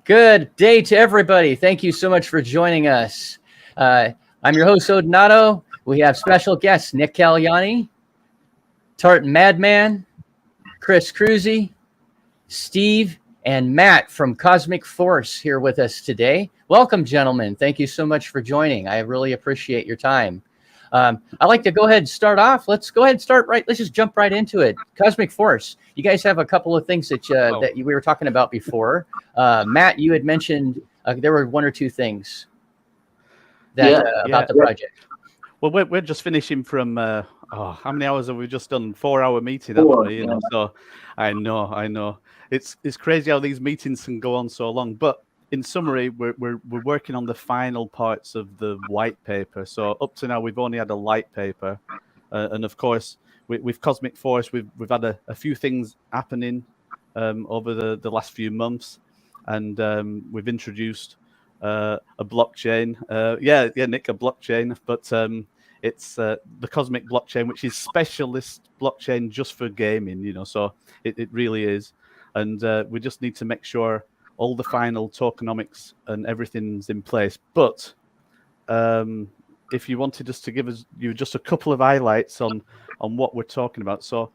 Good day to everybody. Thank you so much for joining us. I'm your host, Odonato. We have special guests, Nick Caliani, Tartan Madman, Chris Cruzy, Steve, and Matt from Cosmic Force here with us today. Welcome, gentlemen. Thank you so much for joining. I really appreciate your time. I'd like to go ahead and start off. Let's go ahead and start right. Let's just jump right into it. Cosmic Force. You guys have a couple of things that we were talking about before. Matt, you had mentioned there were one or two things that about the project. Well, we're just finishing from how many hours have we just done? 4-hour meeting, haven't we? You know, so I know. It's crazy how these meetings can go on so long. But in summary, we're working on the final parts of the white paper. So up to now, we've only had a light paper, and of course, with Cosmic Force, we've had a few things happening over the last few months, and we've introduced a blockchain. Nick, a blockchain, but it's the Cosmic blockchain, which is specialist blockchain just for gaming. You know, so it really is, and we just need to make sure all the final tokenomics and everything's in place. But if you wanted us to give us just a couple of highlights on what we're talking about. So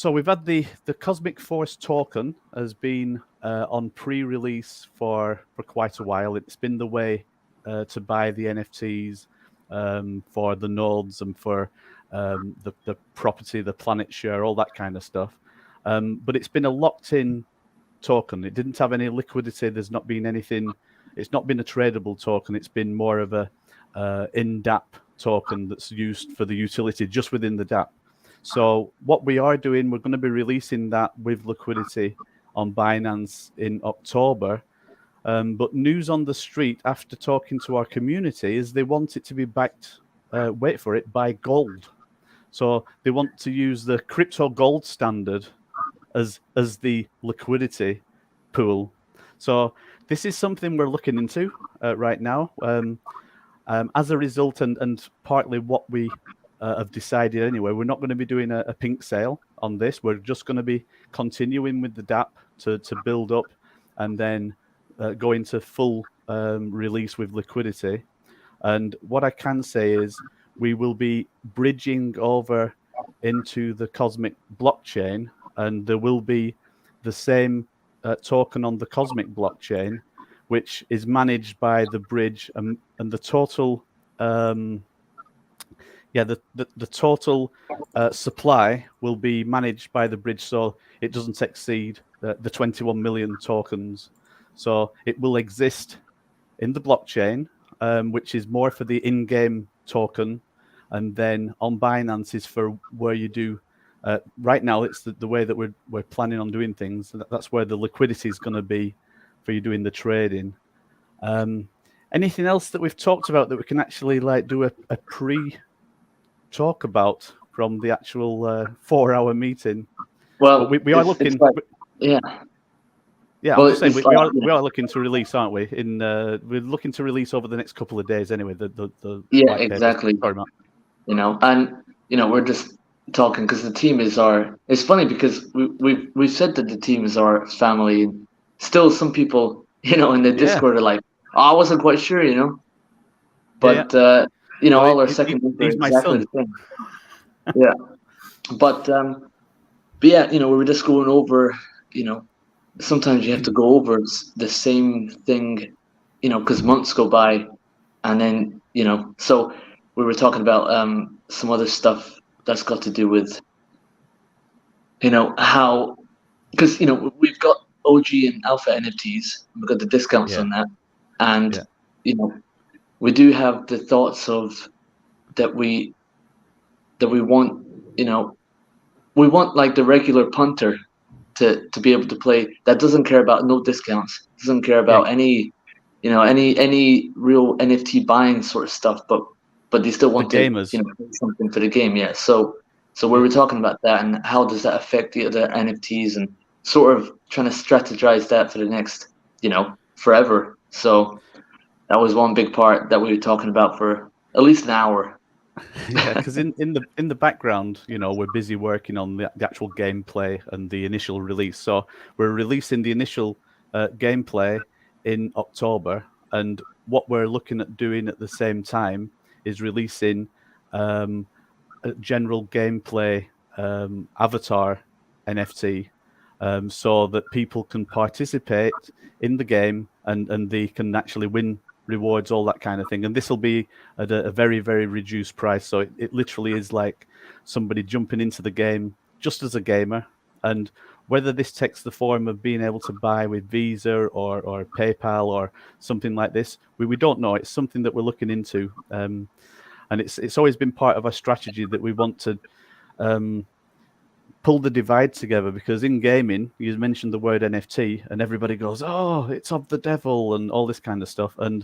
we've had the Cosmic Force token has been on pre-release for quite a while. It's been the way to buy the NFTs for the nodes and for the property, the planet share, all that kind of stuff. But it's been a locked-in token. It didn't have any liquidity. There's not been anything. It's not been a tradable token. It's been more of a in-dApp token that's used for the utility just within the dApp. So what we are doing, we're going to be releasing that with liquidity on Binance in October. But news on the street after talking to our community is they want it to be backed, wait for it, by gold. So they want to use the crypto gold standard as the liquidity pool. So this is something we're looking into right now. As a result, and partly what we have decided anyway, we're not going to be doing a pink sale on this. We're just going to be continuing with the dApp to build up and then go into full release with liquidity. And what I can say is we will be bridging over into the Cosmic blockchain, and there will be the same token on the Cosmic blockchain, which is managed by the bridge, and the total, the total supply will be managed by the bridge, so it doesn't exceed the 21 million tokens. So it will exist in the blockchain, which is more for the in-game token, and then on Binance is for where you do. Right now, it's the way that we're planning on doing things. That's where the liquidity is going to be for you doing the trading. Anything else that we've talked about that we can actually do a pre-talk about from the actual 4-hour meeting? Well, we are looking. Yeah. Well, I'm just saying we are looking to release, aren't we? We're looking to release over the next couple of days anyway. Exactly. Sorry, Matt. You know, and we're just talking because the team is it's funny because we've said that the team is our family, and still some people in the Discord are like, oh, I wasn't quite sure, but all our second he's my son. the same. Yeah, but yeah, we were just going over, sometimes you have to go over the same thing, because months go by, and then so we were talking about some other stuff that's got to do with, how, because, we've got OG and alpha NFTs, we've got the discounts on that. And, we do have the thoughts of that we want, we want like the regular punter to be able to play that doesn't care about no discounts, doesn't care about any real NFT buying sort of stuff, but they still want the gamers, something for the game. Yeah. So we were talking about that and how does that affect the other NFTs and sort of trying to strategize that for the next, forever. So that was one big part that we were talking about for at least an hour. Yeah, because in the background, we're busy working on the actual gameplay and the initial release. So we're releasing the initial gameplay in October, and what we're looking at doing at the same time is releasing a general gameplay avatar NFT, so that people can participate in the game and they can actually win rewards, all that kind of thing. And this will be at a very, very reduced price. So it literally is like somebody jumping into the game just as a gamer. And whether this takes the form of being able to buy with Visa or PayPal or something like this, we don't know. It's something that we're looking into. And it's always been part of our strategy that we want to pull the divide together, because in gaming, you mentioned the word NFT and everybody goes, oh, it's of the devil and all this kind of stuff. And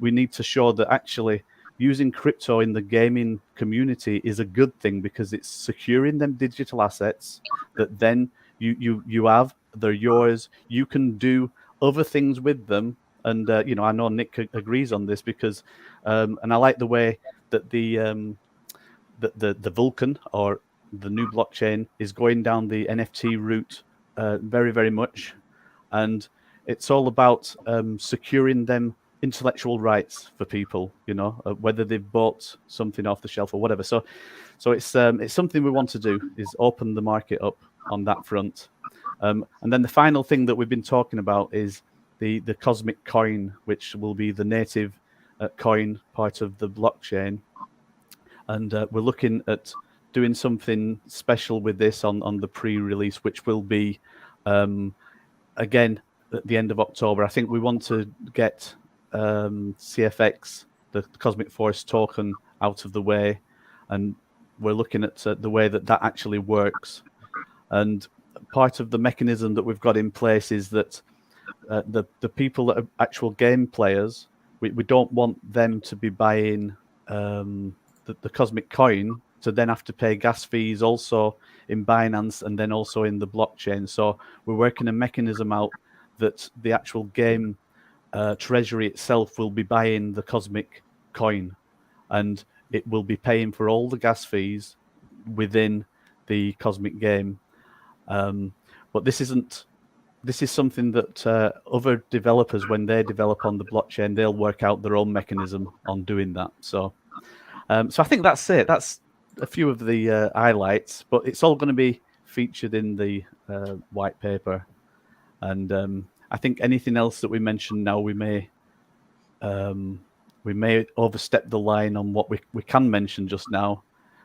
we need to show that actually using crypto in the gaming community is a good thing, because it's securing them digital assets that then you have, they're yours. You can do other things with them. And, I know Nick agrees on this, because, and I like the way that the Vulcan, or the new blockchain, is going down the NFT route very, very much. And it's all about securing them intellectual rights for people, whether they've bought something off the shelf or whatever. So it's something we want to do, is open the market up on that front. And then the final thing that we've been talking about is the Cosmic Coin, which will be the native coin part of the blockchain. And we're looking at doing something special with this on the pre-release, which will be, again, at the end of October. I think we want to get CFX, the Cosmic Force token, out of the way. And we're looking at the way that actually works. And part of the mechanism that we've got in place is that the people that are actual game players, we don't want them to be buying the Cosmic Coin to then have to pay gas fees also in Binance and then also in the blockchain. So we're working a mechanism out that the actual game treasury itself will be buying the Cosmic Coin, and it will be paying for all the gas fees within the Cosmic game. But this is something that other developers, when they develop on the blockchain, they'll work out their own mechanism on doing that. So I think that's it. That's a few of the highlights, but it's all going to be featured in the white paper. And I think anything else that we mention now, we may overstep the line on what we can mention just now,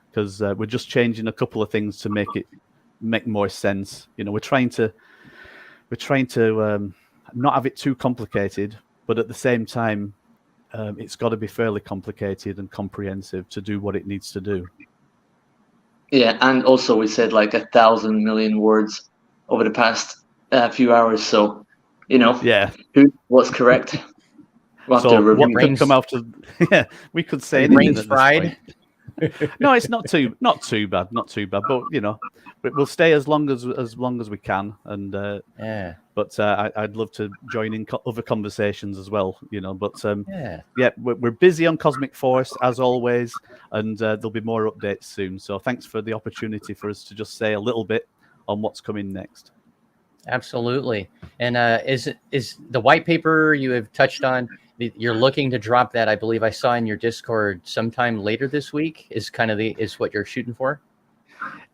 because we're just changing a couple of things to make more sense. We're trying to not have it too complicated, but at the same time, it's got to be fairly complicated and comprehensive to do what it needs to do. Yeah, and also we said like 1,000 million words over the past few hours, so yeah, what's correct? We'll so what could come out of we could say anything at this fried. point. No, it's not too bad, but we'll stay as long as we can, and yeah. But I'd love to join in other conversations as well, But we're busy on Cosmic Force as always, and there'll be more updates soon. So thanks for the opportunity for us to just say a little bit on what's coming next. Absolutely. And is the white paper you have touched on? You're looking to drop that, I believe I saw in your Discord sometime later this week. Is what you're shooting for?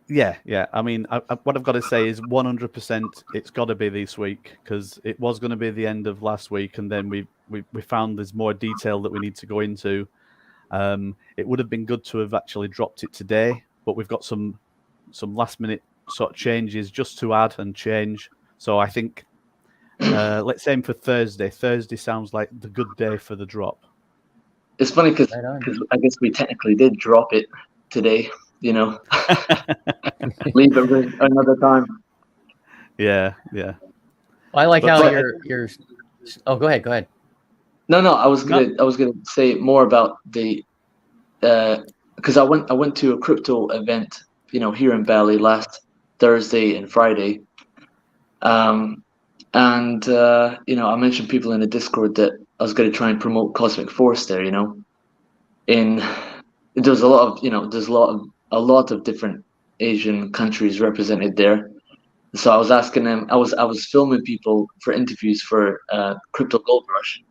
Yeah. I mean, what I've got to say is 100%. It's got to be this week, because it was going to be the end of last week, and then we found there's more detail that we need to go into. It would have been good to have actually dropped it today, but we've got some last minute sort of changes just to add and change. So I think let's aim for Thursday. Thursday sounds like the good day for the drop. It's funny because I guess we technically did drop it today. Leave it another time. Yeah. Well, I like how you're. Oh, go ahead. No, I was gonna say more about the because I went to a crypto event, here in Bali last Thursday and Friday, and I mentioned people in the Discord that I was going to try and promote Cosmic Force there. There's a lot of different Asian countries represented there. So I was asking them. I was filming people for interviews for Crypto Gold Rush,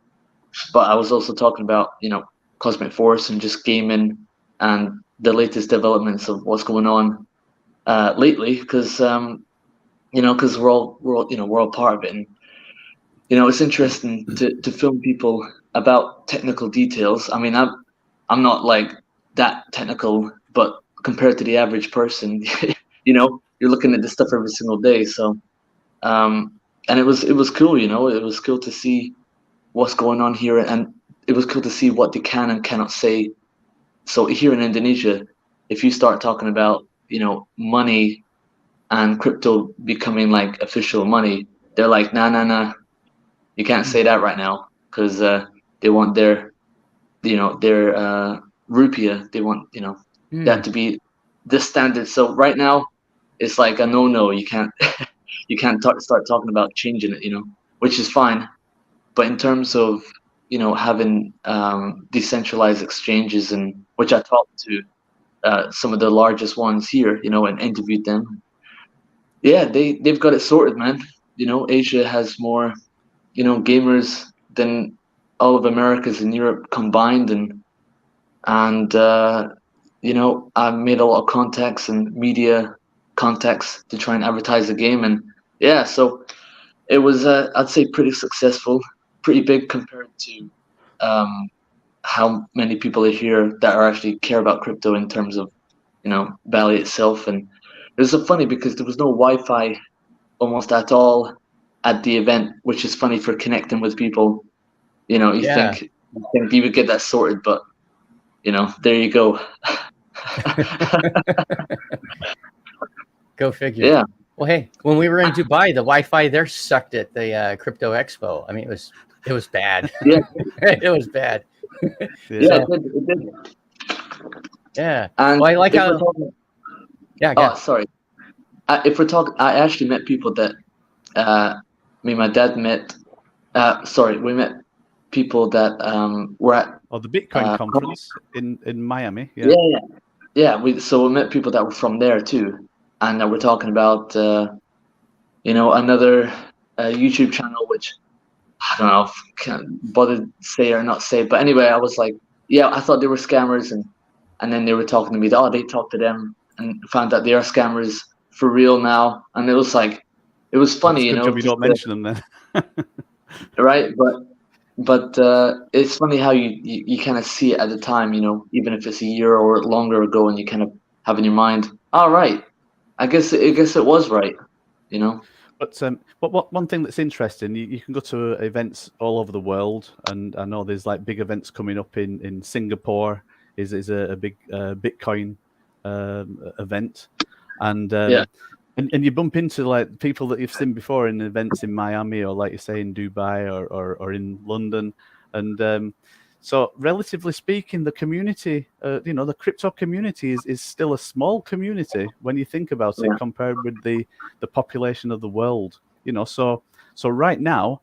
but I was also talking about Cosmic Force and just gaming and the latest developments of what's going on lately, because because we're all part of it, and it's interesting to film people about technical details. I mean, I'm not like that technical, but compared to the average person, you're looking at this stuff every single day. So, and it was cool, it was cool to see what's going on here, and it was cool to see what they can and cannot say. So here in Indonesia, if you start talking about money and crypto becoming like official money, they're like, nah, you can't say that right now, because they want their rupiah. They want that to be the standard. So right now, it's like a no. You can't start talking about changing it. Which is fine. But in terms of having decentralized exchanges, and which I talked to some of the largest ones here, and interviewed them. Yeah, they've got it sorted, man. Asia has more gamers than all of Americas and Europe combined, and I made a lot of contacts and media contacts to try and advertise the game, and yeah, so it was I'd say pretty successful, pretty big compared to how many people are here that are actually care about crypto in terms of Bali itself. And it was so funny because there was no Wi-Fi almost at all at the event, which is funny for connecting with people. You think you would get that sorted, but there you go. Go figure. Yeah. Well, hey, when we were in Dubai, the Wi-Fi there sucked at the Crypto Expo. I mean, it was bad. Yeah. It was bad. Yeah, it did. Yeah. And well, I like how. Sorry. If we're talking, I actually met people that me and my dad met. We met people that were at the Bitcoin conference in Miami. Yeah. We met people that were from there too, and we're talking about another YouTube channel, which I don't know if I can bother to say or not say, but anyway, I was like, yeah, I thought they were scammers, and then they were talking to me. They talked to them and found out they are scammers for real now, and it was funny. That's good job you don't mention them then. Right, but it's funny how you kind of see it at the time, even if it's a year or longer ago, and you kind of have in your mind, all right, I guess it was right, But one thing that's interesting, you can go to events all over the world, and I know there's like big events coming up in Singapore. Is a big Bitcoin event, and you bump into like people that you've seen before in events in Miami, or like you say in Dubai, or in London, and so relatively speaking, the community, the crypto community is still a small community when you think about it, compared with the population of the world. So right now,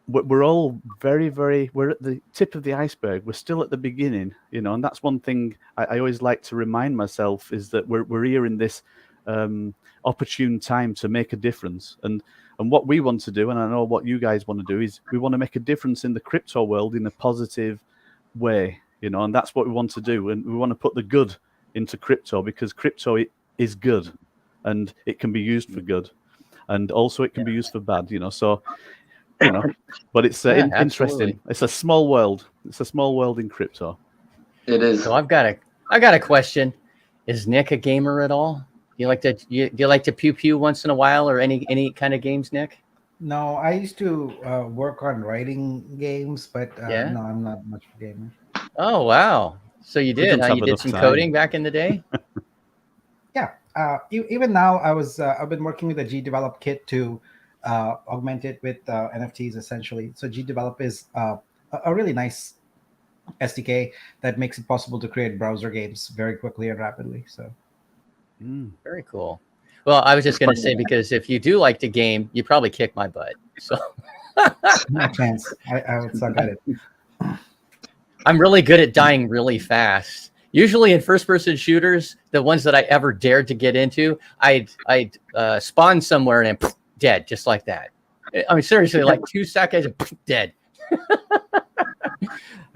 we're all we're at the tip of the iceberg. We're still at the beginning, and that's one thing I always like to remind myself, is that we're here in this opportune time to make a difference. And what we want to do, and I know what you guys want to do, is we want to make a difference in the crypto world in a positive way, and that's what we want to do. And we want to put the good into crypto, because crypto is good, and it can be used for good, and also it can be used for bad, so but it's interesting. It's a small world. It's a small world in crypto. It is. So I've got a question. Is Nick a gamer at all? Do you like to pew once in a while, or any kind of games, Nick? No, I used to work on writing games, but no, I'm not much of a gamer. Oh wow! So you did? You did some coding back in the day? Yeah. Even now, I've been working with a GDevelop kit to augment it with NFTs essentially. So GDevelop is a really nice SDK that makes it possible to create browser games very quickly and rapidly. So. Very cool. Well, I was just going to say, because if you do like to game, you probably kick my butt. So no chance. I would suck at it. I'm really good at dying really fast. Usually in first-person shooters, the ones that I ever dared to get into, I'd spawn somewhere and then dead, just like that. I mean, seriously, like 2 seconds, dead.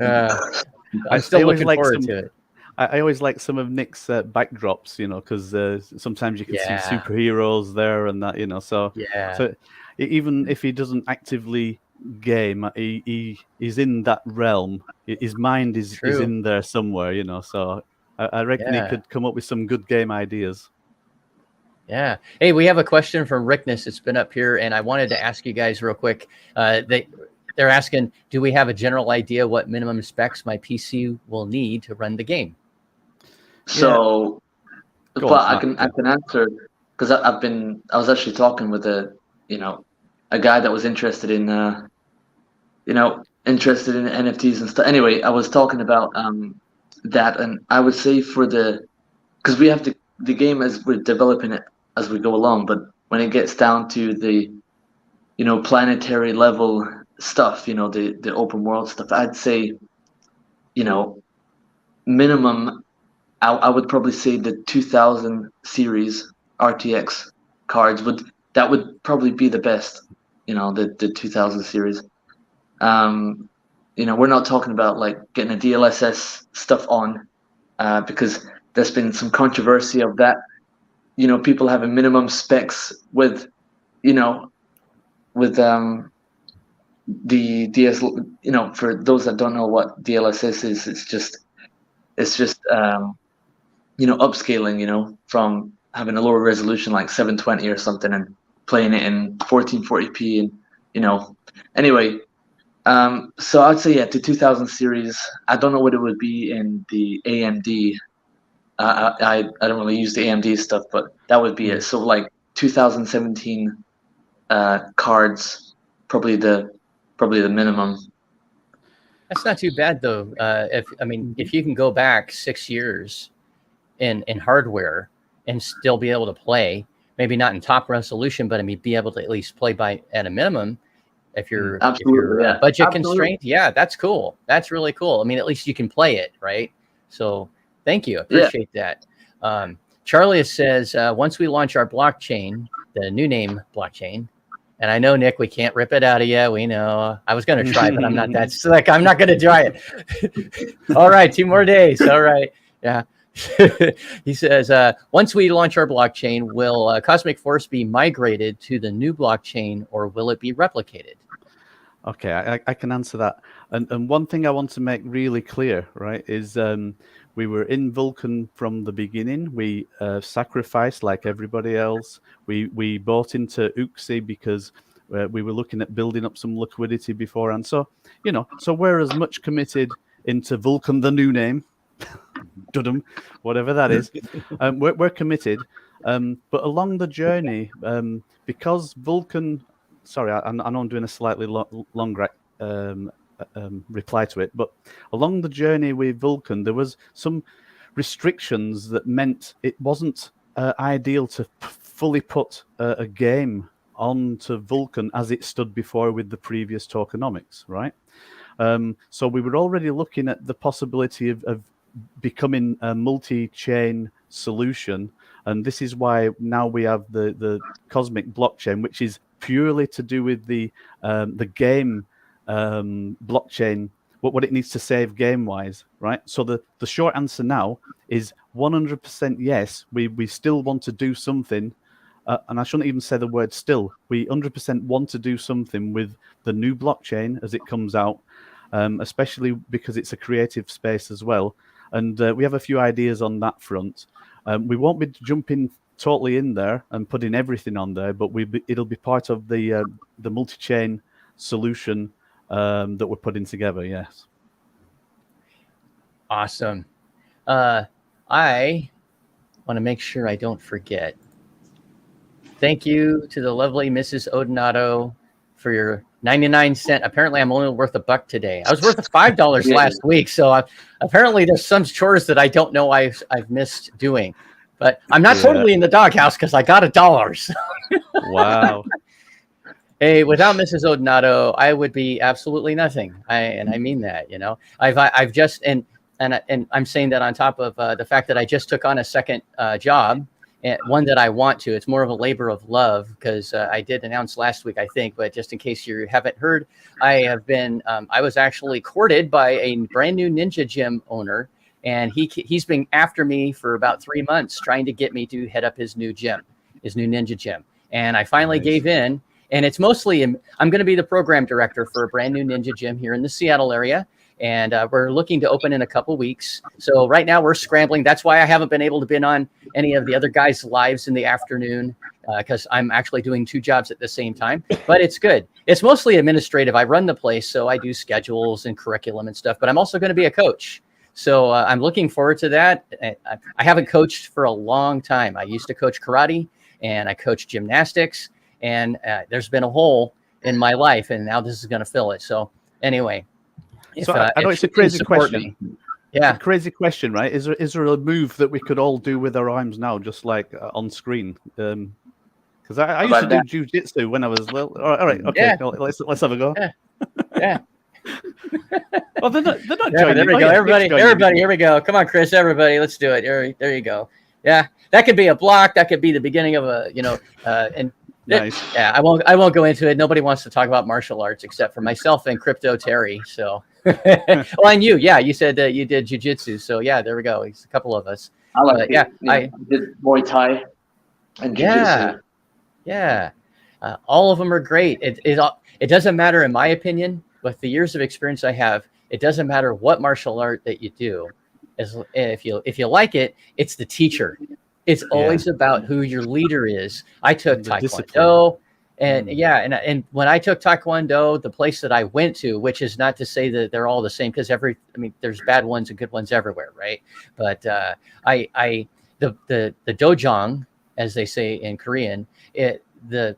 I'm still looking forward to it. I always like some of Nick's backdrops, because sometimes you can see superheroes there and that, So even if he doesn't actively game, he's in that realm. His mind is in there somewhere, So I reckon he could come up with some good game ideas. Yeah. Hey, we have a question from Rickness. It's been up here, and I wanted to ask you guys real quick. They're asking, do we have a general idea what minimum specs my PC will need to run the game? So, I can answer, because I was actually talking with a guy that was interested in NFTs and stuff. Anyway, I was talking about that, and I would say because we have the game as we're developing it as we go along, but when it gets down to the planetary level stuff, the open world stuff, I'd say minimum, I would probably say the 2000 series RTX cards would probably be the best, the 2000 series. We're not talking about like getting a DLSS stuff on, because there's been some controversy of that. People having minimum specs with the DS. For those that don't know what DLSS is, it's just upscaling, from having a lower resolution like 720 or something and playing it in 1440p, and anyway. So I'd say the 2000 series. I don't know what it would be in the AMD. I don't really use the AMD stuff, but that would be it. So like 2017 cards, probably the minimum. That's not too bad though. If you can go back 6 years in hardware and still be able to play, maybe not in top resolution, but be able to at least play at a minimum. If you're budget constrained, that's cool. That's really cool. At least you can play it, right? So thank you. Appreciate that. Charlie says, once we launch our blockchain, the new name blockchain, and I know, Nick, we can't rip it out of you. We know. I was going to try, but I'm not that slick. I'm not going to try it. All right, 2 more days. All right. Yeah. He says, once we launch our blockchain, will Cosmic Force be migrated to the new blockchain, or will it be replicated? Okay, I can answer that. And one thing I want to make really clear, right, is we were in Vulcan from the beginning. We sacrificed like everybody else. We bought into UXI because we were looking at building up some liquidity beforehand. So, so we're as much committed into Vulcan, the new name, Dudum, whatever that is. We're committed. But along the journey, because Vulcan... Sorry, I know I'm doing a slightly longer reply to it, but along the journey with Vulcan, there was some restrictions that meant it wasn't ideal to fully put a game onto Vulcan as it stood before with the previous tokenomics, right? So we were already looking at the possibility of becoming a multi-chain solution, and this is why now we have the Cosmic blockchain, which is purely to do with the game blockchain, what it needs to save game-wise, right? So the short answer now is 100% yes. We still want to do something, and I shouldn't even say the word still. We 100% want to do something with the new blockchain as it comes out, especially because it's a creative space as well. And we have a few ideas on that front. We won't be jumping totally in there and putting everything on there, but it'll be part of the multi-chain solution that we're putting together. Yes. Awesome. I want to make sure I don't forget. Thank you to the lovely Mrs. Odinato for your 99-cent. Apparently, I'm only worth $1 today. I was worth $5 last week, so apparently there's some chores that I don't know I've missed doing. But I'm not totally in the doghouse because I got $1. Wow. Hey, without Mrs. Odinato, I would be absolutely nothing. I mean that. I've just, and and I'm saying that on top of the fact that I just took on a second job, and one that I want to. It's more of a labor of love because I did announce last week, I think, but just in case you haven't heard, I was actually courted by a brand new Ninja Gym owner, and he's been after me for about 3 months trying to get me to head up his new Ninja Gym. And I finally gave in, and it's mostly, I'm going to be the program director for a brand new Ninja Gym here in the Seattle area. And we're looking to open in a couple weeks. So right now we're scrambling. That's why I haven't been able to be on any of the other guys' lives in the afternoon because I'm actually doing 2 jobs at the same time. But it's good. It's mostly administrative. I run the place, so I do schedules and curriculum and stuff. But I'm also going to be a coach. So I'm looking forward to that. I haven't coached for a long time. I used to coach karate, and I coached gymnastics. And there's been a hole in my life, and now this is going to fill it. So anyway. I know it's a crazy question. Yeah, crazy question, right? Is there a move that we could all do with our arms now, just like on screen? Because I used to do jiu-jitsu when I was little. All right, okay, let's have a go. Yeah. Well, they're not joining. There we go. Everybody, here we go. Come on, Chris. Everybody, let's do it. There you go. Yeah, that could be a block. That could be the beginning of a, and. Nice. Yeah, I won't go into it. Nobody wants to talk about martial arts except for myself and Crypto Terry. So, well, and you, you said that you did jiu-jitsu. So yeah, there we go. It's a couple of us. I did Muay Thai and jiu-jitsu. Yeah. All of them are great. It doesn't matter, in my opinion, with the years of experience I have. It doesn't matter what martial art that you do, if you like it, it's the teacher. It's always about who your leader is. I took Taekwondo, and when I took Taekwondo, the place that I went to, which is not to say that they're all the same, because there's bad ones and good ones everywhere, right? But the dojang, as they say in Korean, the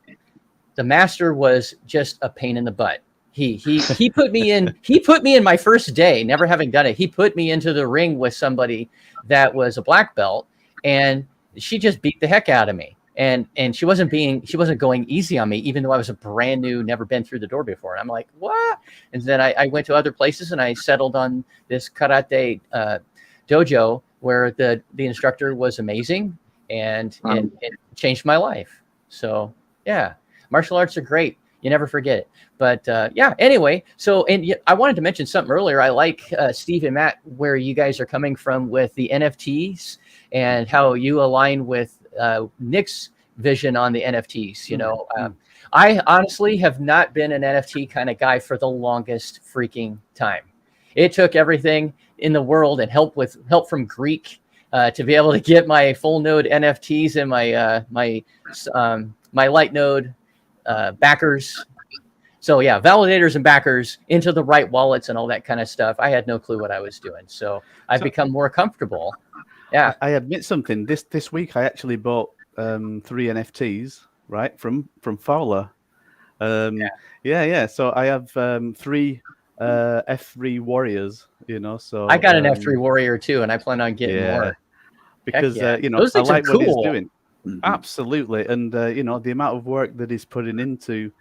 master was just a pain in the butt. He put me in my first day, never having done it. He put me into the ring with somebody that was a black belt, and she just beat the heck out of me. And she wasn't going easy on me, even though I was a brand new, never been through the door before. And I'm like, what? And then I went to other places, and I settled on this karate dojo where the instructor was amazing, and it changed my life. So yeah, martial arts are great. You never forget it. But anyway, I wanted to mention something earlier. I like Steve and Matt, where you guys are coming from with the NFTs and how you align with Nick's vision on the NFTs. I honestly have not been an NFT kind of guy for the longest freaking time. It took everything in the world and help from Greek to be able to get my full node NFTs and my light node backers. So yeah, validators and backers into the right wallets and all that kind of stuff. I had no clue what I was doing. So I've become more comfortable. Yeah. I admit something. This week I actually bought 3 NFTs, right, from Fowler. So I have 3 F3 warriors, so I got an F3 warrior too, and I plan on getting more. Because I like what he's doing. Mm-hmm. Absolutely. And the amount of work that he's putting into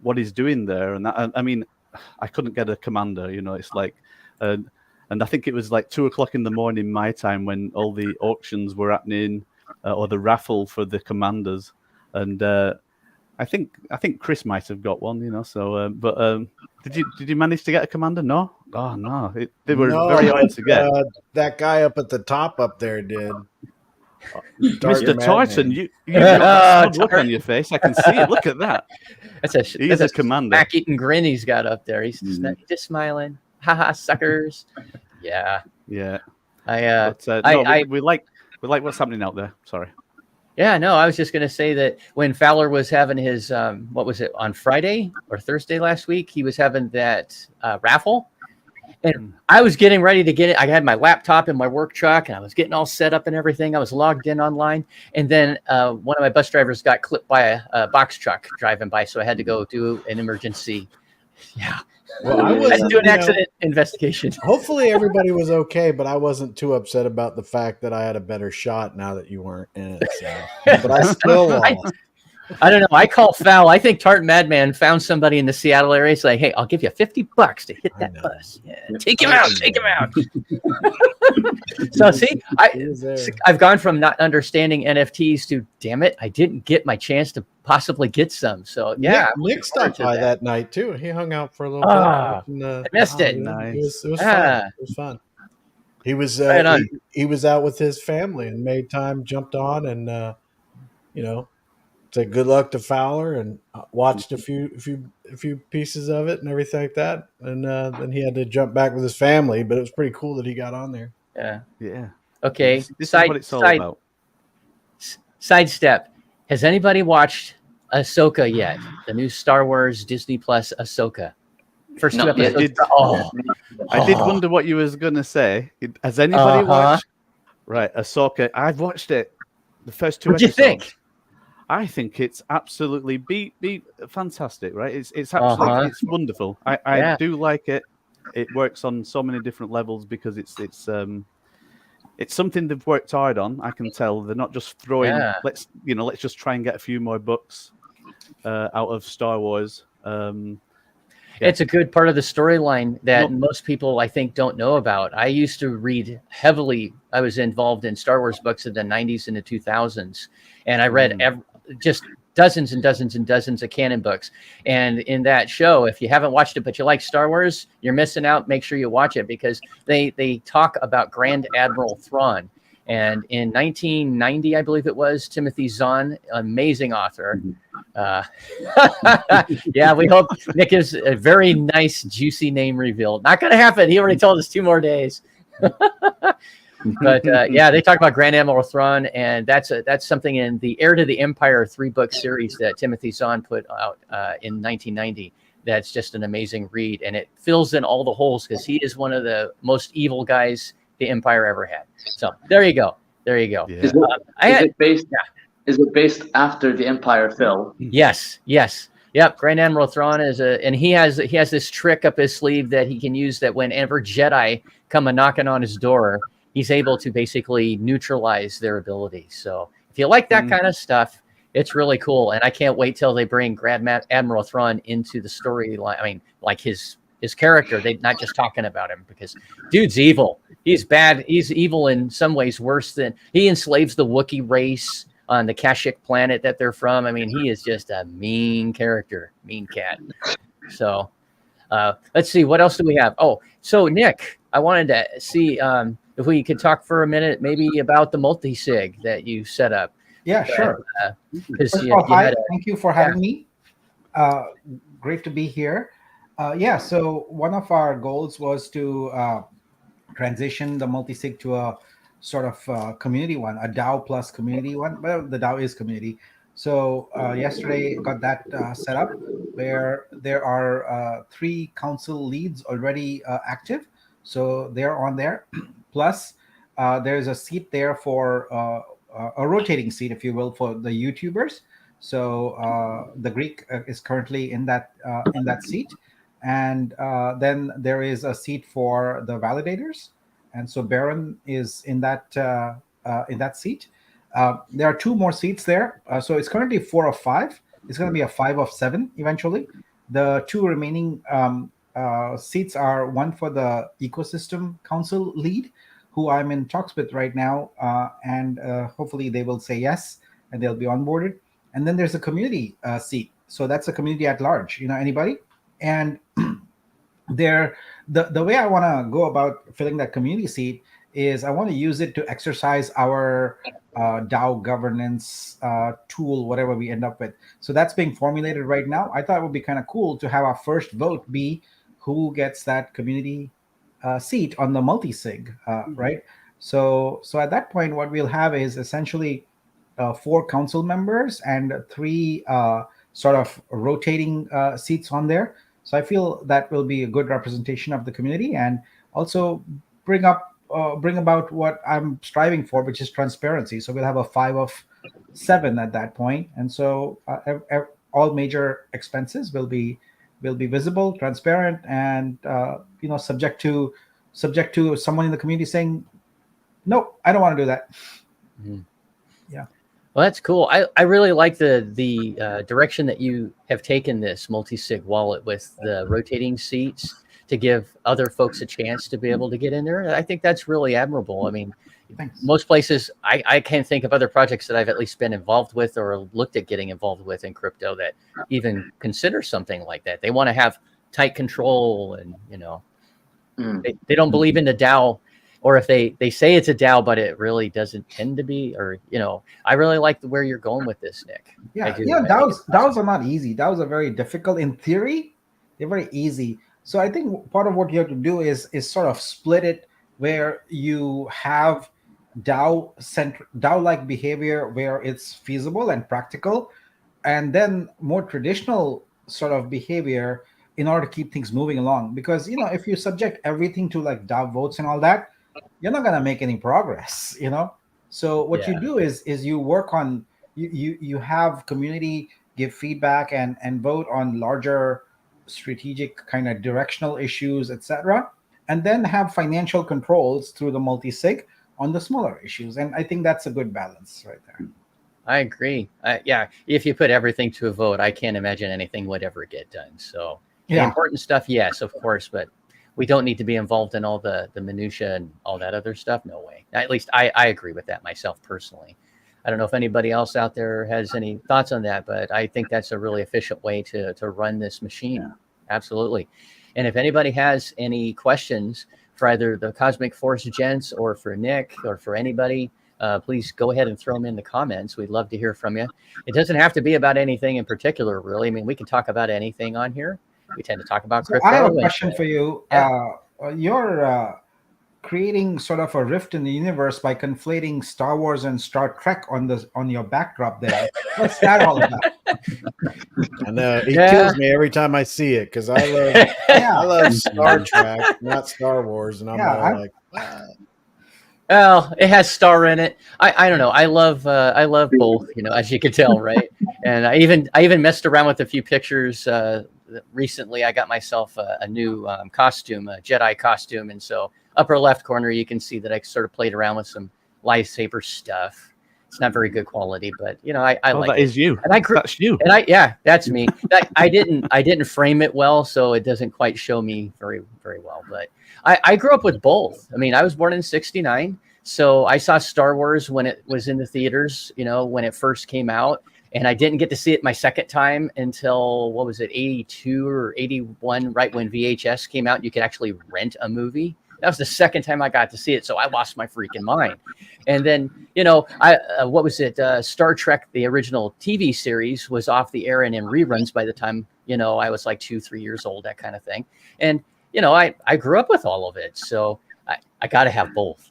what he's doing there, and that, I mean, I couldn't get a commander. It's like, and I think it was like 2:00 in the morning my time when all the auctions were happening, or the raffle for the commanders, and I think Chris might have got one. So but did you manage to get a commander? No. Oh no, they were very hard to get. That guy up at the top up there did. Mr. Tartan, you got a look on your face. I can see it. Look at that. He's a commander. Back-eating grin he's got up there. He's just smiling. Haha, suckers. Yeah. Yeah. We like what's happening out there. Sorry. Yeah, no, I was just going to say that when Fowler was having his, what was it, on Friday or Thursday last week, he was having that raffle. And I was getting ready to get it. I had my laptop in my work truck, and I was getting all set up and everything. I was logged in online. And then one of my bus drivers got clipped by a box truck driving by, so I had to go do an emergency. Yeah. Well, I had to do an accident investigation. Hopefully everybody was okay, but I wasn't too upset about the fact that I had a better shot now that you weren't in it. So. But I still lost. I don't know. I call foul. I think Tart Madman found somebody in the Seattle area. He's like, hey, I'll give you $50 to hit that bus. Yeah, take him out. Take him out. So see, I've gone from not understanding NFTs to, damn it, I didn't get my chance to possibly get some. So yeah, Nick stopped by that night too. He hung out for a little bit. I missed it. Nice. It was fun. It was fun. He was he was out with his family and made time, jumped on, and said good luck to Fowler and watched a few pieces of it and everything like that. And then he had to jump back with his family, but it was pretty cool that he got on there. Yeah. Okay. This is what it's all about. Sidestep. Has anybody watched Ahsoka yet? The new Star Wars Disney Plus Ahsoka. First two episodes. I did wonder what you was gonna say. Has anybody watched? Right, Ahsoka. I've watched it. The first two episodes. What do you think? I think it's absolutely be fantastic, right? It's absolutely it's wonderful. I do like it. It works on so many different levels because it's something they've worked hard on. I can tell they're not just throwing let's just try and get a few more books out of Star Wars. It's a good part of the storyline that most people, I think, don't know about. I used to read heavily. I was involved in Star Wars books in the 90s and the 2000s, and I read just dozens and dozens and dozens of canon books. And in that show, if you haven't watched it but you like Star Wars, you're missing out. Make sure you watch it because they talk about Grand Admiral Thrawn. And in 1990, I believe it was, Timothy Zahn, amazing author. Yeah, we hope Nick gives a very nice, juicy name reveal. Not going to happen. He already told us 2 more days. But yeah, they talk about Grand Admiral Thrawn, and that's something in the Heir to the Empire 3-book series that Timothy Zahn put out in 1990. That's just an amazing read, and it fills in all the holes because he is one of the most evil guys the Empire ever had. So there you go. There you go. Yeah. Is it based after the Empire fell? Yes. Yep. Grand Admiral Thrawn and he has this trick up his sleeve that he can use that whenever Jedi come a knocking on his door, he's able to basically neutralize their abilities. So if you like that kind of stuff, it's really cool. And I can't wait till they bring Grand Admiral Thrawn into the storyline. I mean, like his character, they're not just talking about him because dude's evil. He's bad. He's evil in some ways worse than he enslaves the Wookiee race on the Kashyyyk planet that they're from. I mean, he is just a mean character, mean cat. So let's see. What else do we have? Oh, so Nick, I wanted to see if we could talk for a minute maybe about the multi-sig that you set up. Yeah, sure. First of all, hi, thank you for having me. Great to be here. So one of our goals was to transition the multi-sig to a sort of community one, a DAO plus community one. Well, the DAO is community. So yesterday got that set up where there are 3 council leads already active. So they're on there. Plus there's a seat there for a rotating seat, if you will, for the YouTubers. So the Greek is currently in that seat. And then there is a seat for the validators, and so Baron is in that seat. There are 2 more seats there, so it's currently 4 of 5. It's going to be a 5 of 7 eventually. The 2 remaining seats are one for the ecosystem council lead, who I'm in talks with right now, and hopefully they will say yes and they'll be onboarded. And then there's a community seat, so that's a community at large. Anybody. And the way I want to go about filling that community seat is I want to use it to exercise our DAO governance tool, whatever we end up with. So that's being formulated right now. I thought it would be kind of cool to have our first vote be who gets that community seat on the multi-sig, right? So at that point, what we'll have is essentially 4 council members and 3 sort of rotating seats on there. So I feel that will be a good representation of the community and also bring about what I'm striving for, which is transparency. So we'll have a 5 of 7 at that point. And so all major expenses will be visible, transparent, and subject to someone in the community saying, no, I don't want to do that. Mm-hmm. Yeah. Well, that's cool. I really like the direction that you have taken this multi-sig wallet with the rotating seats to give other folks a chance to be able to get in there. I think that's really admirable. I mean, Thanks. most places, I can't think of other projects that I've at least been involved with or looked at getting involved with in crypto that even consider something like that. They want to have tight control, and they don't believe in the DAO, or if they say it's a DAO, but it really doesn't tend to be. Or I really like where you're going with this, Nick. Yeah, DAOs are not easy. DAOs are very difficult. In theory, they're very easy. So I think part of what you have to do is sort of split it, where you have DAO-like behavior where it's feasible and practical, and then more traditional sort of behavior in order to keep things moving along. Because if you subject everything to like DAO votes and all that, you're not going to make any progress. So what you do is you work on you have community give feedback and vote on larger strategic kind of directional issues, etc., and then have financial controls through the multi-sig on the smaller issues. And I think that's a good balance right there. I agree. If you put everything to a vote, I can't imagine anything would ever get done. So the important stuff, yes, of course, but we don't need to be involved in all the minutia and all that other stuff. No way. At least I agree with that myself personally. I don't know if anybody else out there has any thoughts on that, but I think that's a really efficient way to run this machine. Yeah. Absolutely. And if anybody has any questions for either the Cosmic Force gents or for Nick or for anybody, please go ahead and throw them in the comments. We'd love to hear from you. It doesn't have to be about anything in particular, really. I mean, we can talk about anything on here. We tend to talk about crypto. I have a question for you. Yeah. You're creating sort of a rift in the universe by conflating Star Wars and Star Trek on your backdrop there. What's that all about? I know it kills me every time I see it, because I love Star Trek, not Star Wars, and I'm like, wow. Well, it has Star in it. I don't know. I love both, as you can tell, right? And I even messed around with a few pictures. Recently, I got myself a new costume, a Jedi costume, and so upper left corner, you can see that I sort of played around with some lightsaber stuff. It's not very good quality, but I like that it. Is you. And that's you. And that's me. I didn't frame it well, so it doesn't quite show me very, very well. But I grew up with both. I mean, I was born in '69, so I saw Star Wars when it was in the theaters, when it first came out. And I didn't get to see it my second time until, what was it, 82 or 81, right when VHS came out. You could actually rent a movie. That was the second time I got to see it, so I lost my freaking mind. And then, what was it? Star Trek, the original TV series, was off the air and in reruns by the time, I was like 2-3 years old, that kind of thing. And, I grew up with all of it, so I got to have both.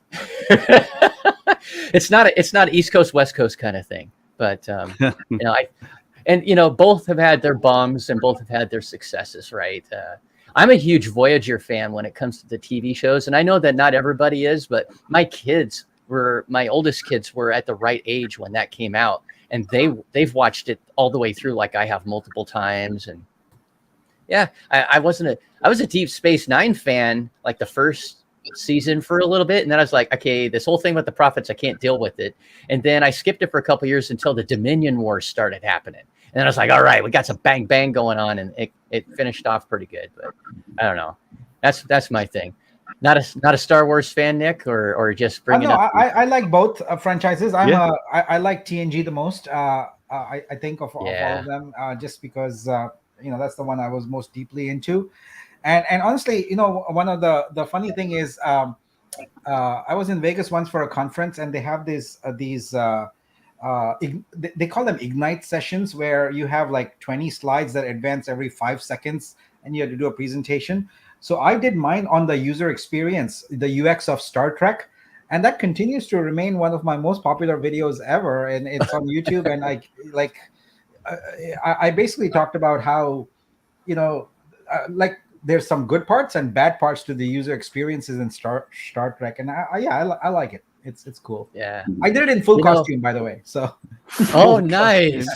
It's not East Coast, West Coast kind of thing. But, both have had their bums and both have had their successes, right? I'm a huge Voyager fan when it comes to the TV shows. And I know that not everybody is, but my oldest kids were at the right age when that came out. And they've watched it all the way through, like I have multiple times. And I was a Deep Space Nine fan, like the first season for a little bit, and then I was like, okay, this whole thing with the prophets, I can't deal with it. And then I skipped it for a couple of years until the Dominion Wars started happening, and then I was like, all right, we got some bang bang going on, and it finished off pretty good. But I don't know, that's my thing. Not a Star Wars fan, Nick, or just bringing up. I like both franchises. I like TNG the most. I think of all of them, just because that's the one I was most deeply into. And honestly, one of the funny thing is, I was in Vegas once for a conference, and they have these they call them Ignite sessions, where you have like 20 slides that advance every 5 seconds, and you have to do a presentation. So I did mine on the user experience, the UX of Star Trek, and that continues to remain one of my most popular videos ever. And it's on YouTube, and I basically talked about how, there's some good parts and bad parts to the user experiences in Star Trek, and I like it. It's cool. Yeah, I did it in full costume, by the way. So, oh, nice.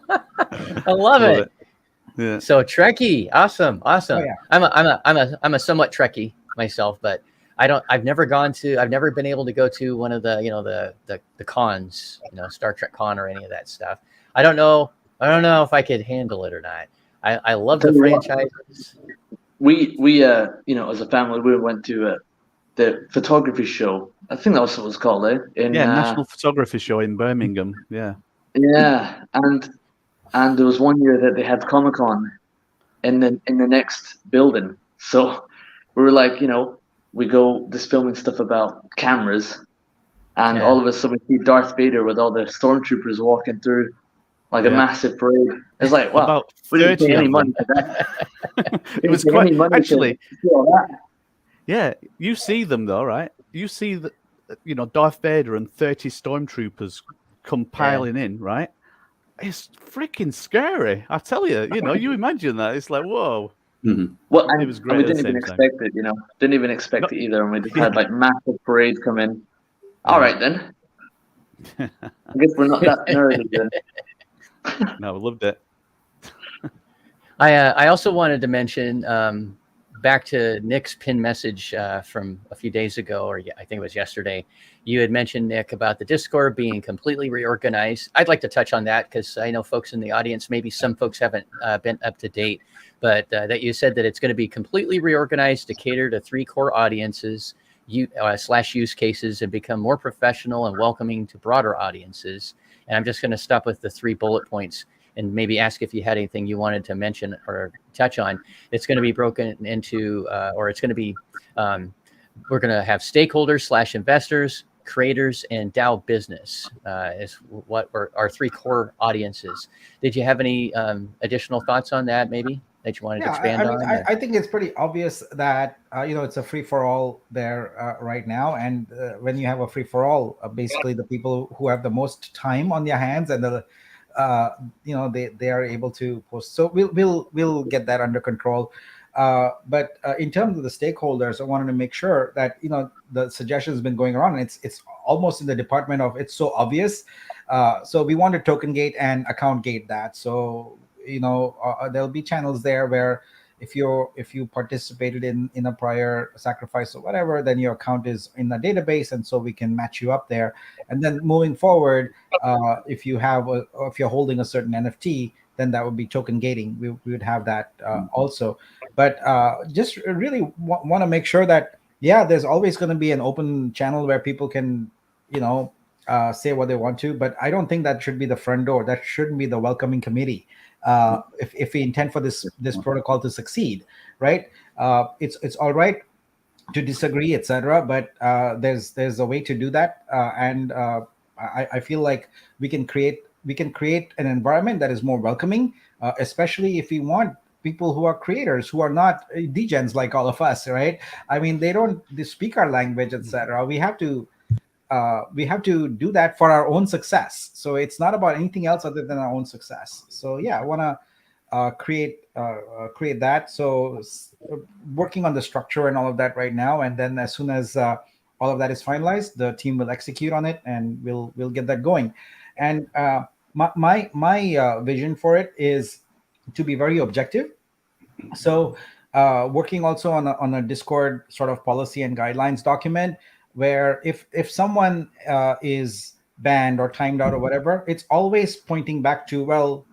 I love it. Yeah. So Trekkie, awesome. Oh, yeah. I'm a somewhat Trekkie myself, but I've never been able to go to one of the the cons, Star Trek Con or any of that stuff. I don't know if I could handle it or not. I love the franchises. We as a family, we went to the photography show. I think that's what it was called, National Photography Show in Birmingham. Yeah. Yeah, and there was one year that they had Comic-Con in the next building. So we were like, we go just filming stuff about cameras, and all of a sudden we see Darth Vader with all the stormtroopers walking through like a massive parade. It's like, wow, about we didn't 30 pay any of money them. for that. It was quite actually. Yeah, you see them though, right? You see the, Darth Vader and 30 stormtroopers compiling in, right? It's freaking scary. I tell you, you imagine that. It's like, whoa. Mm-hmm. Well, it was great. And we didn't even expect it, Didn't even expect it either. And we just had like massive parade come in. All right, then. I guess we're not that nerdy then. No, we loved it. I also wanted to mention back to Nick's pin message from a few days ago, or I think it was yesterday. You had mentioned, Nick, about the Discord being completely reorganized. I'd like to touch on that because I know folks in the audience, maybe some folks haven't been up to date, but that you said that it's going to be completely reorganized to cater to 3 core audiences / use cases and become more professional and welcoming to broader audiences. And I'm just going to stop with the 3 bullet points and maybe ask if you had anything you wanted to mention or touch on. It's going to be broken into, or it's going to be, we're going to have stakeholders / investors, creators, and DAO business is what our 3 core audiences. Did you have any additional thoughts on that maybe that you wanted to expand on? I think it's pretty obvious that, it's a free-for-all there right now. And when you have a free-for-all, basically the people who have the most time on their hands and they are able to post. So we'll get that under control. But in terms of the stakeholders, I wanted to make sure that the suggestion has been going around. And it's almost in the department of it's so obvious. So we want to token gate and account gate that. So there'll be channels there where if you participated in a prior sacrifice or whatever, then your account is in the database, and so we can match you up there. And then moving forward, if you're holding a certain NFT, then that would be token gating. We would have that also. But just really want to make sure that there's always going to be an open channel where people can say what they want to. But I don't think that should be the front door. That shouldn't be the welcoming committee. If we intend for this protocol to succeed, right? It's all right to disagree, etc. But there's a way to do that, and I feel like we can create an environment that is more welcoming, especially if we want people who are creators, who are not degens like all of us, right? I mean, they speak our language, etc. We have to do that for our own success. So it's not about anything else other than our own success. So I want to create that. So working on the structure and all of that right now, and then as soon as all of that is finalized, the team will execute on it, and we'll get that going. And my vision for it is to be very objective. So working also on a Discord sort of policy and guidelines document, where if someone is banned or timed out or whatever, it's always pointing back to,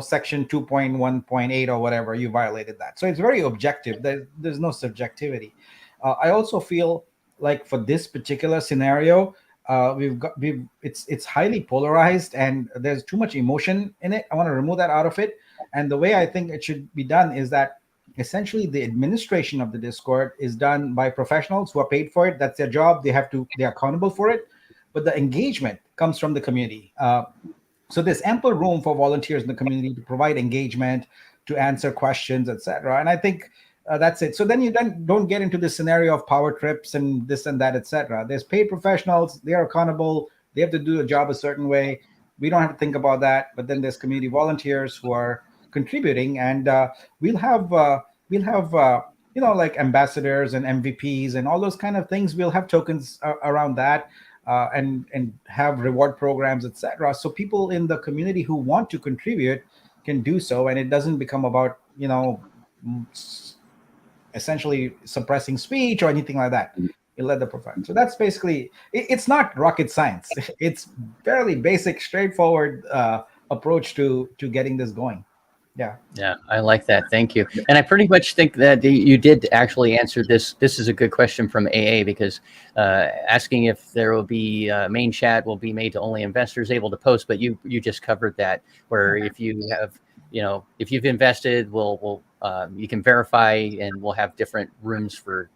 section 2.1.8 or whatever, you violated that. So it's very objective. There's no subjectivity. I also feel like for this particular scenario, it's highly polarized and there's too much emotion in it. I want to remove that out of it. And the way I think it should be done is that essentially the administration of the Discord is done by professionals who are paid for it. That's their job. They're accountable for it. But the engagement comes from the community. So there's ample room for volunteers in the community to provide engagement, to answer questions, etc. And I think that's it. So then you don't get into this scenario of power trips and this and that, etc. There's paid professionals. They are accountable. They have to do a job a certain way. We don't have to think about that. But then there's community volunteers who are contributing, and we'll have like ambassadors and MVPs and all those kind of things. We'll have tokens around that, and have reward programs, etc. So people in the community who want to contribute can do so, and it doesn't become about essentially suppressing speech or anything like that. You let the profile. So that's basically, it's not rocket science. It's fairly basic, straightforward approach to getting this going. Yeah, I like that. Thank you. And I pretty much think that you did actually answer this. This is a good question from AA, because asking if there will be main chat will be made to only investors able to post, but you just covered that, where if you have, if you've invested, we'll you can verify, and we'll have different rooms for.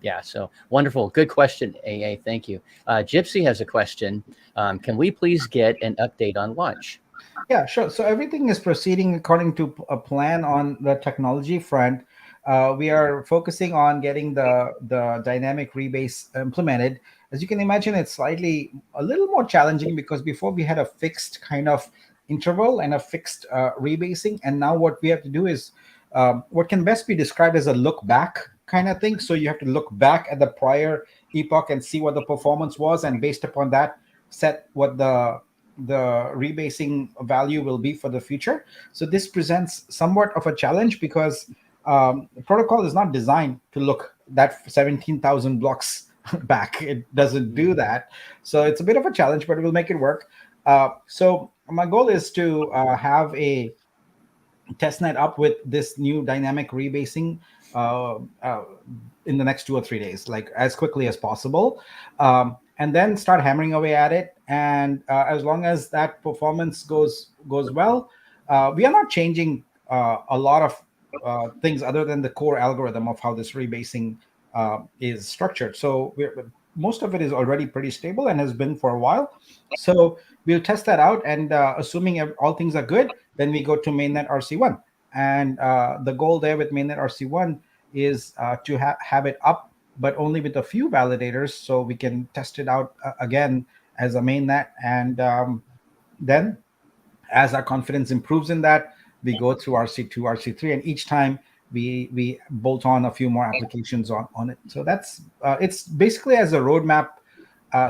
Yeah, so wonderful. Good question, AA. Thank you. Gypsy has a question. Can we please get an update on launch? Yeah, sure. So everything is proceeding according to a plan on the technology front. We are focusing on getting the dynamic rebase implemented. As you can imagine, it's a little more challenging, because before we had a fixed kind of interval and a fixed rebasing, and now what we have to do is what can best be described as a look back kind of thing. So you have to look back at the prior epoch and see what the performance was, and based upon that, set what the rebasing value will be for the future. So this presents somewhat of a challenge, because the protocol is not designed to look that 17,000 blocks back. It doesn't do that. So it's a bit of a challenge, but we'll make it work. So my goal is to have a testnet up with this new dynamic rebasing in the next 2 or 3 days, like as quickly as possible, and then start hammering away at it. And as long as that performance goes well, we are not changing a lot of things other than the core algorithm of how this rebasing is structured. So most of it is already pretty stable and has been for a while. So we'll test that out, and assuming all things are good, then we go to mainnet RC1. And the goal there with mainnet RC1 is to have it up, but only with a few validators, so we can test it out again as a mainnet. And then as our confidence improves in that, we go through RC2, RC3, and each time we bolt on a few more applications on it. So that's it's basically, as the roadmap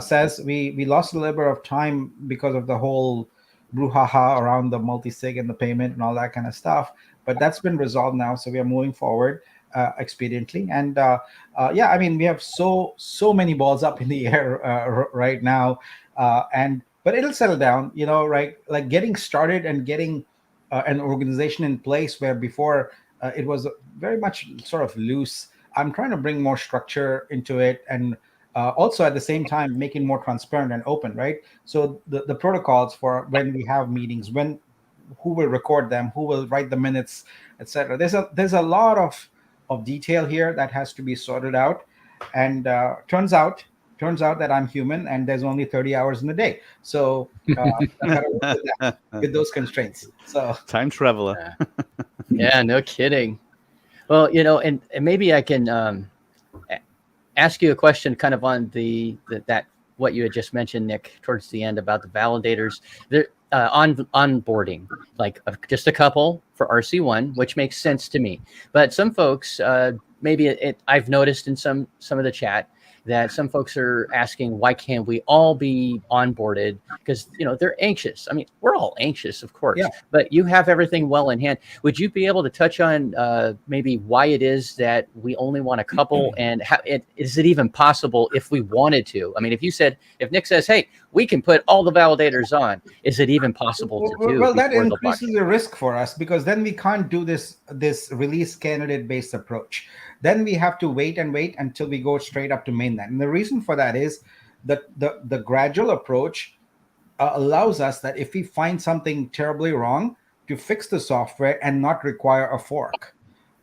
says, we lost a little bit of time because of the whole brouhaha around the multi-sig and the payment and all that kind of stuff, but that's been resolved now. So we are moving forward expediently. And I mean, we have so many balls up in the air right now, but it'll settle down, right? Like getting started and getting an organization in place, where before it was very much sort of loose. I'm trying to bring more structure into it, and also at the same time making more transparent and open, right? So the protocols for when we have meetings, who will record them, who will write the minutes, etc. There's a lot of detail here that has to be sorted out. And turns out that I'm human, and there's only 30 hours in a day. So I gotta work with that, with those constraints. So time traveler. Yeah, no kidding. Well, and maybe I can ask you a question kind of on that what you had just mentioned, Nick, towards the end about the validators. There onboarding, like just a couple for RC1, which makes sense to me. But some folks, maybe I've noticed in some of the chat that some folks are asking, why can't we all be onboarded? Because they're anxious. I mean, we're all anxious, of course, but you have everything well in hand. Would you be able to touch on maybe why it is that we only want a couple, and is it even possible if we wanted to? I mean, if Nick says, hey, we can put all the validators on, is it even possible to do? Well, that increases the risk for us, because then we can't do this release candidate based approach. Then we have to wait until we go straight up to mainnet. And the reason for that is that the gradual approach allows us that if we find something terribly wrong, to fix the software and not require a fork.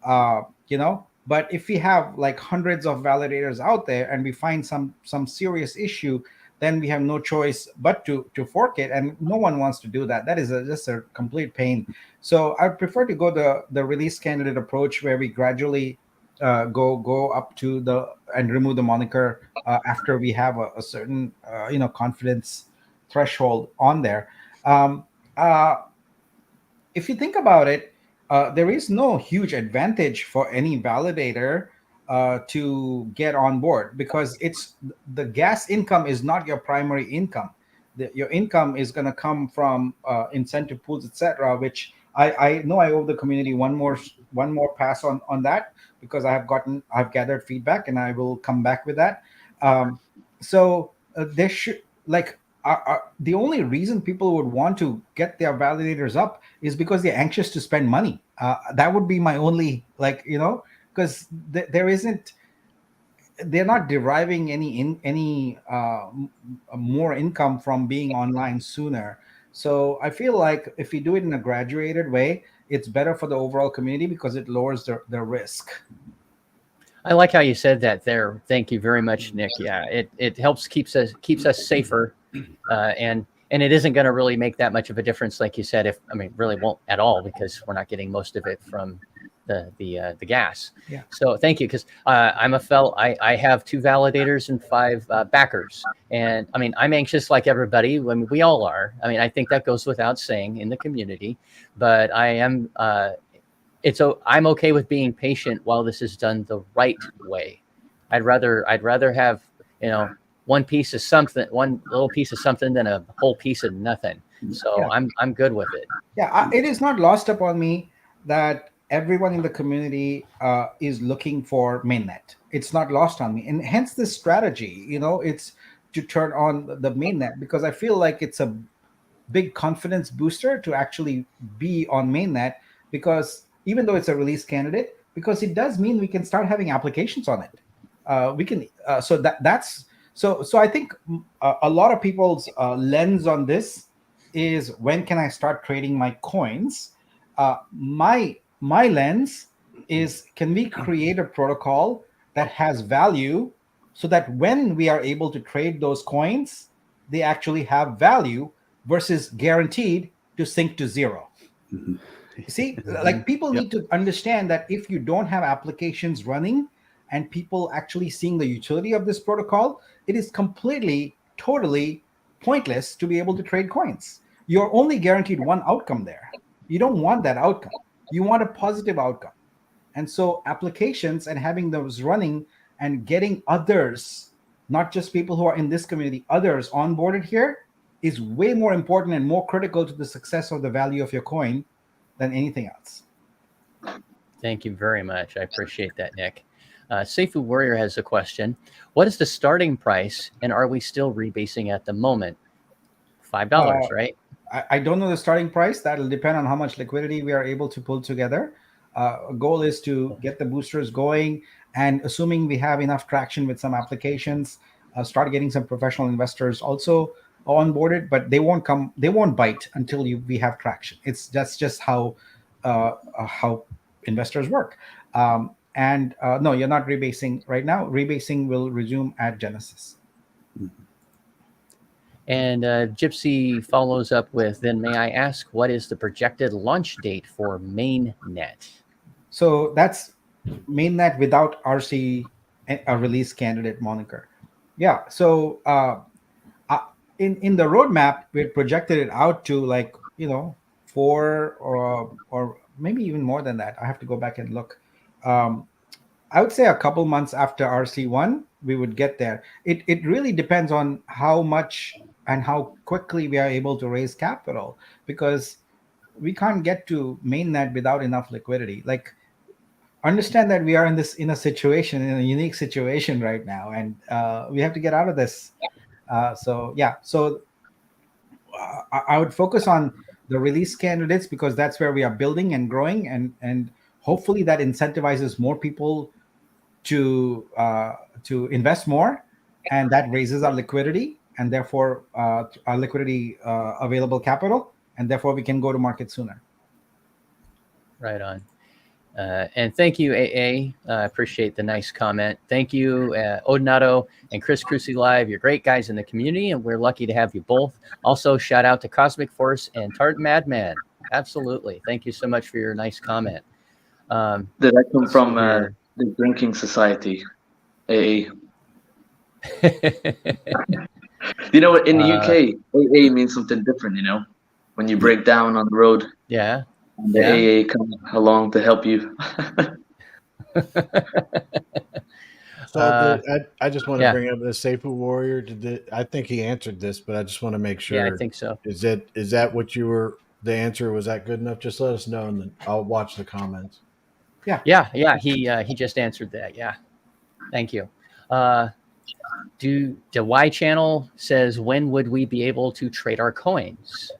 But if we have like hundreds of validators out there and we find some serious issue, then we have no choice but to fork it, and no one wants to do that. That is just a complete pain. So I prefer to go the release candidate approach, where we gradually go up to and remove the moniker after we have a certain confidence threshold on there. If you think about it, there is no huge advantage for any validator to get on board, because the gas income is not your primary income. Your income is going to come from incentive pools, etc., which I know I owe the community one more pass on that, because I've gathered feedback, and I will come back with that. So there should, like, the only reason people would want to get their validators up is because they're anxious to spend money. That would be my only, like, because there isn't, they're not deriving any more income from being online sooner. So I feel like if we do it in a graduated way, it's better for the overall community because it lowers the risk. I like how you said that there. Thank you very much, Nick. Yeah, it helps keeps us safer, and it isn't going to really make that much of a difference, like you said. Really won't at all, because we're not getting most of it from the gas. Yeah. So thank you, because I have 2 validators and 5 backers, and I'm anxious like everybody. When we all are. I think that goes without saying in the community, but I am. I'm okay with being patient while this is done the right way. I'd rather have one piece of something, one little piece of something, than a whole piece of nothing. So yeah. I'm good with it. Yeah, it is not lost upon me that everyone in the community is looking for mainnet. It's not lost on me, and hence this strategy. It's to turn on the mainnet, because I feel like it's a big confidence booster to actually be on mainnet, because even though it's a release candidate, because it does mean we can start having applications on it. We can. So I think a lot of people's lens on this is, when can I start trading my coins? My lens is, can we create a protocol that has value, so that when we are able to trade those coins, they actually have value, versus guaranteed to sink to zero. Mm-hmm. See, like, people need to understand that if you don't have applications running and people actually seeing the utility of this protocol, it is completely, totally pointless to be able to trade coins. You're only guaranteed one outcome there. You don't want that outcome. You want a positive outcome. And so applications and having those running and getting others, not just people who are in this community, others onboarded here, is way more important and more critical to the success of the value of your coin than anything else. Thank you very much. I appreciate that, Nick. Safuu Warrior has a question. What is the starting price, and are we still rebasing at the moment? $5, right? I don't know the starting price. That'll depend on how much liquidity we are able to pull together. A goal is to get the boosters going, and assuming we have enough traction with some applications, start getting some professional investors also onboarded, but they won't bite until we have traction. That's just how investors work. No, you're not rebasing right now. Rebasing will resume at Genesis. And Gypsy follows up with, then may I ask, what is the projected launch date for mainnet? So that's mainnet without RC, a release candidate moniker. Yeah. So in the roadmap, we projected it out to 4 or maybe even more than that. I have to go back and look. I would say a couple months after RC1, we would get there. It really depends on how much and how quickly we are able to raise capital, because we can't get to mainnet without enough liquidity. Like, understand that we are in a unique situation right now, and we have to get out of this. So I would focus on the release candidates, because that's where we are building and growing, and hopefully that incentivizes more people to invest more, and that raises our liquidity, and therefore our liquidity available capital, and therefore we can go to market sooner. Right on. And thank you, AA. I appreciate the nice comment. Thank you, Odinato and Chris Cruci Live. You're great guys in the community, and we're lucky to have you both. Also, shout out to Cosmic Force and Tart Madman. Absolutely. Thank you so much for your nice comment. Did that come from the Drinking Society, AA? In the UK, AA means something different, when you break down on the road. Yeah. The AA comes along to help you. So I just want to bring up the Safuu Warrior. I think he answered this, but I just want to make sure. Yeah, I think so. Is that what you were the answer was that good enough, just let us know, and then I'll watch the comments. Yeah. He just answered that. Yeah. Thank you. The Y channel says, when would we be able to trade our coins?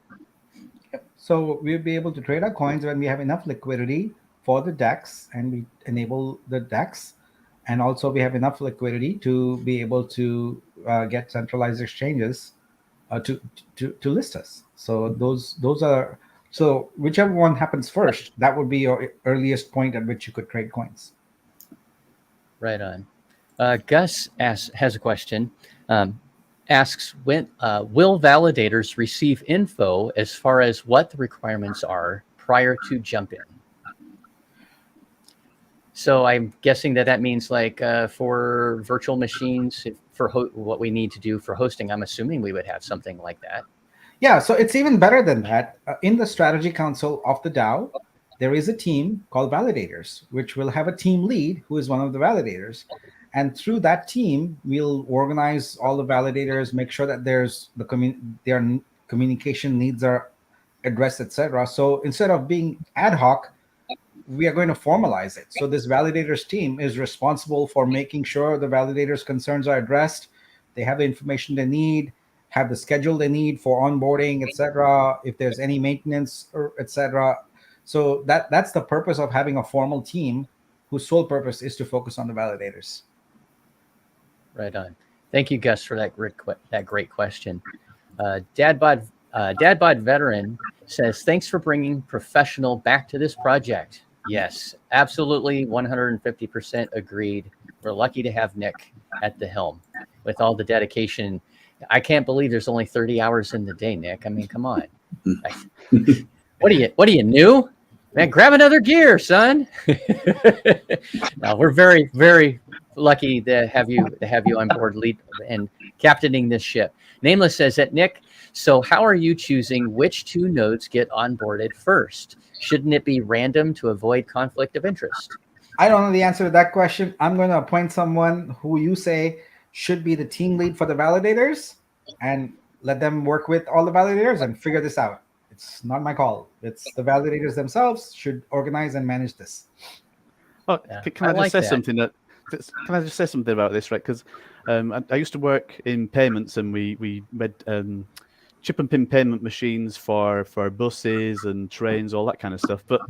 So we'll be able to trade our coins when we have enough liquidity for the DEX, and we enable the DEX, and also we have enough liquidity to be able to get centralized exchanges to list us. So those are, so whichever one happens first, that would be your earliest point at which you could trade coins. Right on. Gus has a question. Asks, when will validators receive info as far as what the requirements are prior to jump in? So I'm guessing that means like for virtual machines, for what we need to do for hosting, I'm assuming we would have something like that. Yeah, so it's even better than that. In the strategy council of the DAO, there is a team called validators, which will have a team lead who is one of the validators. And through that team, we'll organize all the validators, make sure that their communication needs are addressed, etc. So instead of being ad hoc, we are going to formalize it. So this validators team is responsible for making sure the validators' concerns are addressed. They have the information they need, have the schedule they need for onboarding, etc. If there's any maintenance, etc. So that's the purpose of having a formal team whose sole purpose is to focus on the validators. Right on. Thank you, Gus, for that great question. Dadbod Veteran says, thanks for bringing professional back to this project. Yes, absolutely, 150% agreed. We're lucky to have Nick at the helm with all the dedication. I can't believe there's only 30 hours in the day, Nick. I mean, come on. What are you new? Man, grab another gear, son. No, we're very, very lucky to have you on board, lead and captaining this ship. Nameless says that, Nick, so how are you choosing which two nodes get onboarded first? Shouldn't it be random to avoid conflict of interest? I don't know the answer to that question. I'm going to appoint someone who you say should be the team lead for the validators, and let them work with all the validators and figure this out. It's not my call. It's the validators themselves should organize and manage this. Oh, can I just say something Can I just say something about this, right? Because I used to work in payments, and we made chip and pin payment machines for buses and trains, all that kind of stuff. But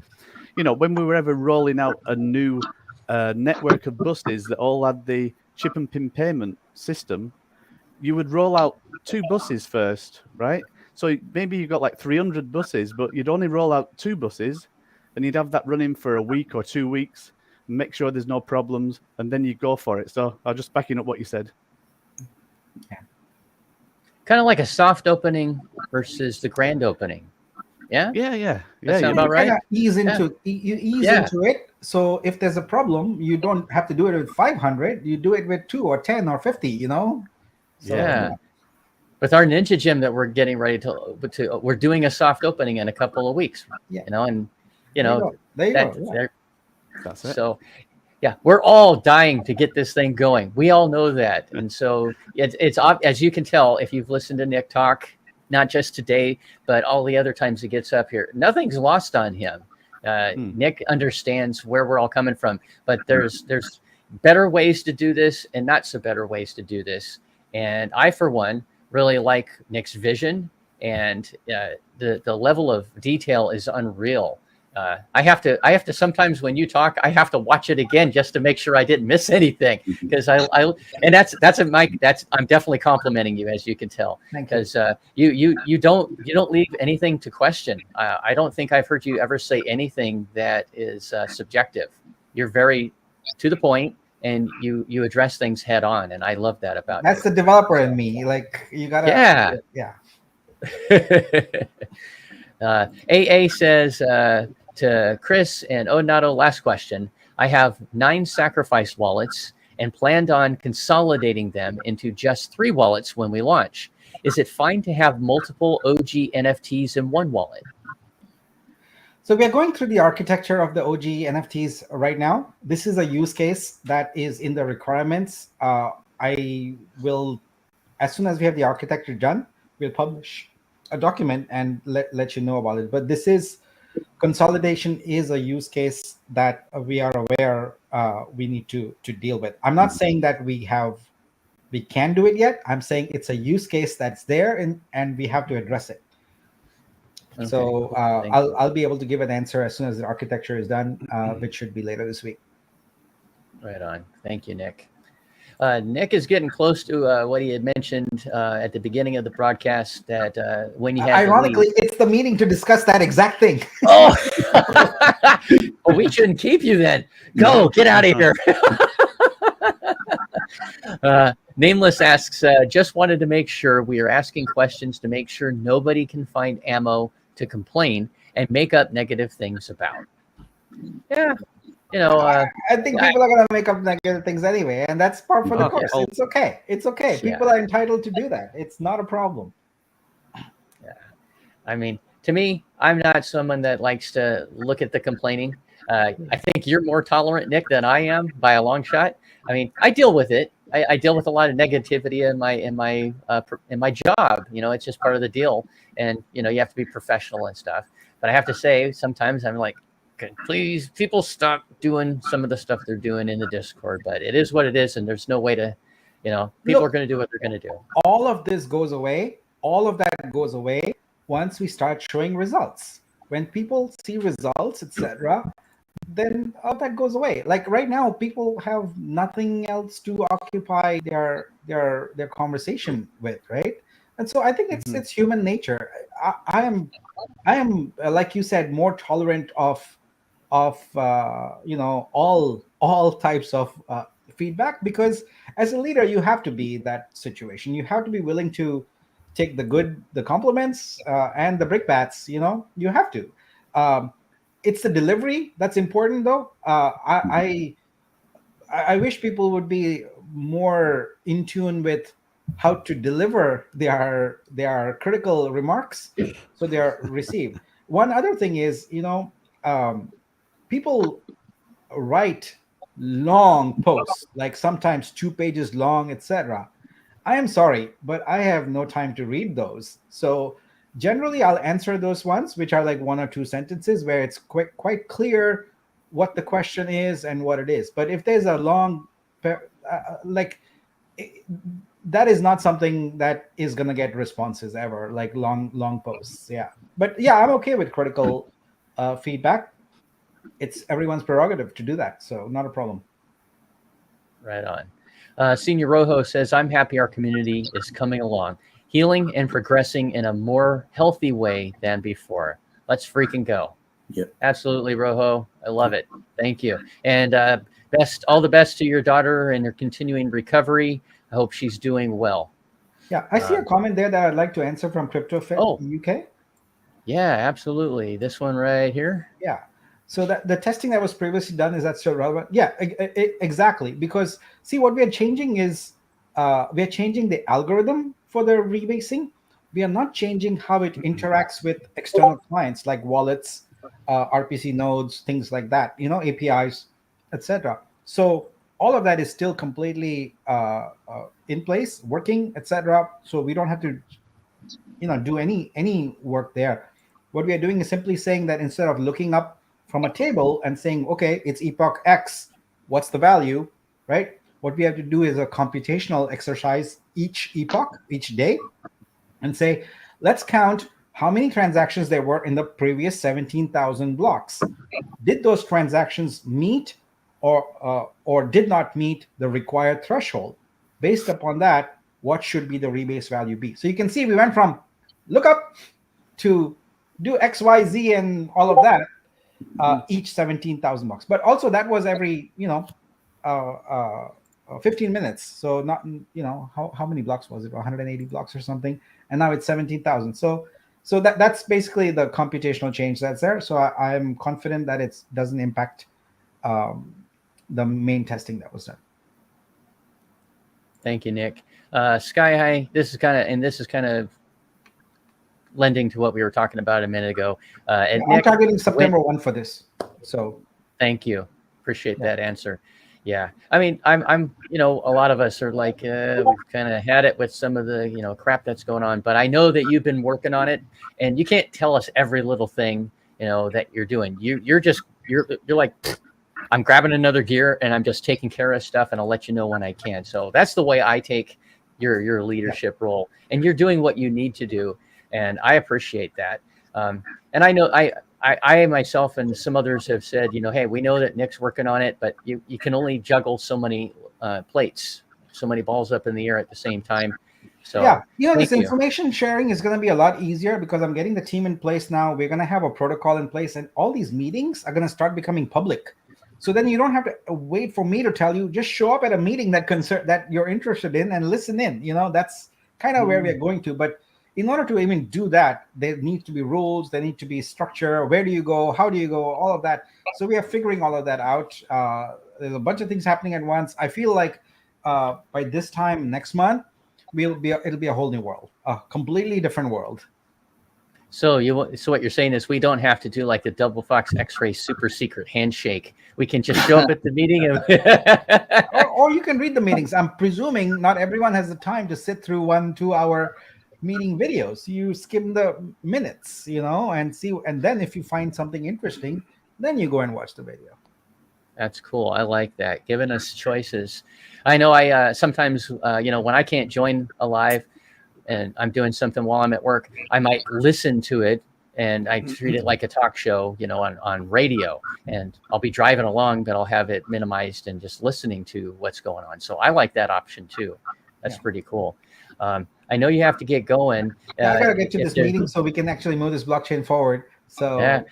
when we were ever rolling out a new network of buses that all had the chip and pin payment system, you would roll out 2 buses first, right? So maybe you got like 300 buses, but you'd only roll out 2 buses, and you'd have that running for a week or 2 weeks, make sure there's no problems, and then you go for it. So I'll just backing up what you said. Yeah. Kind of like a soft opening versus the grand opening. Yeah. That sound about right. Ease into it. So if there's a problem, you don't have to do it with 500. You do it with 2 or 10 or 50. So, yeah. With our Ninja Gym that we're getting ready to we're doing a soft opening in a couple of weeks. Yeah. And there you go. That's it. So, yeah, we're all dying to get this thing going. We all know that, and so it's as you can tell if you've listened to Nick talk, not just today, but all the other times he gets up here. Nothing's lost on him. Nick understands where we're all coming from, but there's better ways to do this and not so better ways to do this. And I, for one, really like Nick's vision, and the level of detail is unreal. I have to sometimes when you talk, I have to watch it again just to make sure I didn't miss anything, because I'm definitely complimenting you, as you can tell, because you don't leave anything to question. I don't think I've heard you ever say anything that is subjective. You're very to the point, and you address things head on, and I love that about you. That's the developer in me. Like, you gotta yeah. AA says to Chris and Onato, last question. I have 9 sacrifice wallets and planned on consolidating them into just 3 wallets when we launch. Is it fine to have multiple OG NFTs in one wallet? So we are going through the architecture of the OG NFTs right now. This is a use case that is in the requirements. I will, as soon as we have the architecture done, we'll publish a document and let you know about it. But this is consolidation is a use case that we are aware we need to deal with. I'm not saying that we can do it yet. I'm saying it's a use case that's there and we have to address it. Okay. So I'll be able to give an answer as soon as the architecture is done, which should be later this week. Right on. Thank you, Nick. Nick is getting close to what he had mentioned at the beginning of the broadcast, that when you had ironically, it's the meeting to discuss that exact thing. Oh, well, we shouldn't keep you then. Go, get out of here. Nameless asks, just wanted to make sure we are asking questions to make sure nobody can find ammo to complain and make up negative things about. Yeah. You know, I think people are going to make up negative things anyway, and that's part for the course. It's okay. It's okay. People are entitled to do that. It's not a problem. Yeah. I mean, to me, I'm not someone that likes to look at the complaining. I think you're more tolerant, Nick, than I am by a long shot. I mean, I deal with it. I deal with a lot of negativity in my job. You know, it's just part of the deal, and you know, you have to be professional and stuff. But I have to say, sometimes I'm like, please, people stop doing some of the stuff they're doing in the Discord. But it is what it is, and there's no way to, you know, people are going to do what they're going to do. All of this goes away. All of that goes away once we start showing results. When people see results, etc., then all that goes away. Like right now, people have nothing else to occupy their conversation with, right? And so I think it's human nature. I am like you said, more tolerant of you know, all types of feedback, because as a leader you have to be that situation. You have to be willing to take the compliments and the brickbats. You know, you have to. It's the delivery that's important, though. I wish people would be more in tune with how to deliver their critical remarks so they are received. One other thing is, you know, people write long posts, like sometimes 2 pages long, etc. I am sorry, but I have no time to read those. So generally I'll answer those ones, which are like 1 or 2 sentences where it's quite clear what the question is and what it is. But if there's a long, that is not something that is going to get responses ever, like long posts. Yeah. But yeah, I'm okay with critical feedback. It's everyone's prerogative to do that. So not a problem. Right on. Senior Rojo says, I'm happy our community is coming along, healing and progressing in a more healthy way than before. Let's freaking go. Yep. Absolutely, Rojo. I love it. Thank you. And all the best to your daughter and her continuing recovery. I hope she's doing well. Yeah, I see a comment there that I'd like to answer from CryptoFed UK. Yeah, absolutely. This one right here. Yeah. So that the testing that was previously done, is that still relevant? Yeah, exactly. Because see, what we are changing is we are changing the algorithm for the rebasing. We are not changing how it interacts with external clients like wallets, RPC nodes, things like that. You know, APIs, etc. So all of that is still completely in place, working, etc. So we don't have to, you know, do any work there. What we are doing is simply saying that instead of looking up from a table and saying, okay, it's epoch X, what's the value, right? What we have to do is a computational exercise each epoch, each day, and say, let's count how many transactions there were in the previous 17,000 blocks. Did those transactions meet or did not meet the required threshold? Based upon that, what should be the rebase value be? So you can see we went from look up to do X, Y, Z and all of that, each 17,000 blocks. But also that was every, 15 minutes. So not, how many blocks was it? 180 blocks or something. And now it's 17,000. So that's basically the computational change that's there. So I'm confident that it doesn't impact the main testing that was done. Thank you, Nick. Sky High, this is kind of lending to what we were talking about a minute ago. I'm targeting September 1 for this. So thank you. Appreciate that answer. Yeah, I mean, I'm, a lot of us are like, we've kind of had it with some of the, crap that's going on. But I know that you've been working on it, and you can't tell us every little thing, that you're doing. You're like, I'm grabbing another gear and I'm just taking care of stuff, and I'll let you know when I can. So that's the way I take your leadership role, and you're doing what you need to do, and I appreciate that. And I know I myself and some others have said, hey, we know that Nick's working on it, but you can only juggle so many plates, so many balls up in the air at the same time. So yeah, this information sharing is going to be a lot easier because I'm getting the team in place now. We're going to have a protocol in place, and all these meetings are going to start becoming public. So then you don't have to wait for me to tell you. Just show up at a meeting that you're interested in and listen in. That's kind of where we're going to. But in order to even do that, there needs to be rules. There need to be structure. Where do you go? How do you go? All of that. So we are figuring all of that out. There's a bunch of things happening at once. I feel like by this time next month, it'll be a whole new world, a completely different world. So what you're saying is we don't have to do like the Double Fox X-ray super secret handshake. We can just show up at the meeting or you can read the meetings. I'm presuming not everyone has the time to sit through 1-2 hour meeting videos. You skim the minutes, and see, and then if you find something interesting, then you go and watch the video. That's cool. I like that. Giving us choices. I know I sometimes, when I can't join a live and I'm doing something while I'm at work, I might listen to it, and I treat it like a talk show, on radio, and I'll be driving along, but I'll have it minimized and just listening to what's going on. So I like that option too. That's pretty cool. I know you have to get going. I gotta get to this meeting so we can actually move this blockchain forward. So yeah.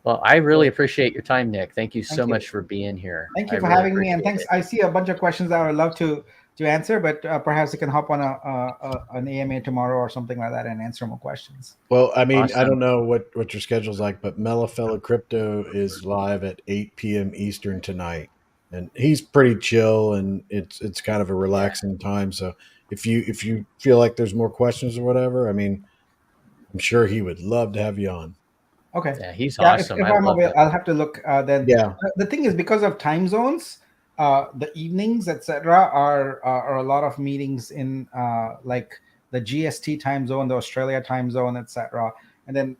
Well, I really appreciate your time, Nick. Thank you so much for being here. Thank you for having me, and thanks. I see a bunch of questions that I would love to answer, but perhaps you can hop on an AMA tomorrow or something like that and answer more questions. Well, I mean, awesome. I don't know what your schedule's like, but Mellifella Crypto is live at 8 p.m. Eastern tonight, and he's pretty chill, and it's kind of a relaxing time. So if you feel like there's more questions or whatever, I mean, I'm sure he would love to have you on. Okay. Yeah, he's awesome. If I'm available, I'll have to look then. Yeah. The thing is, because of time zones, the evenings, etc., are a lot of meetings in like the GST time zone, the Australia time zone, etc. And then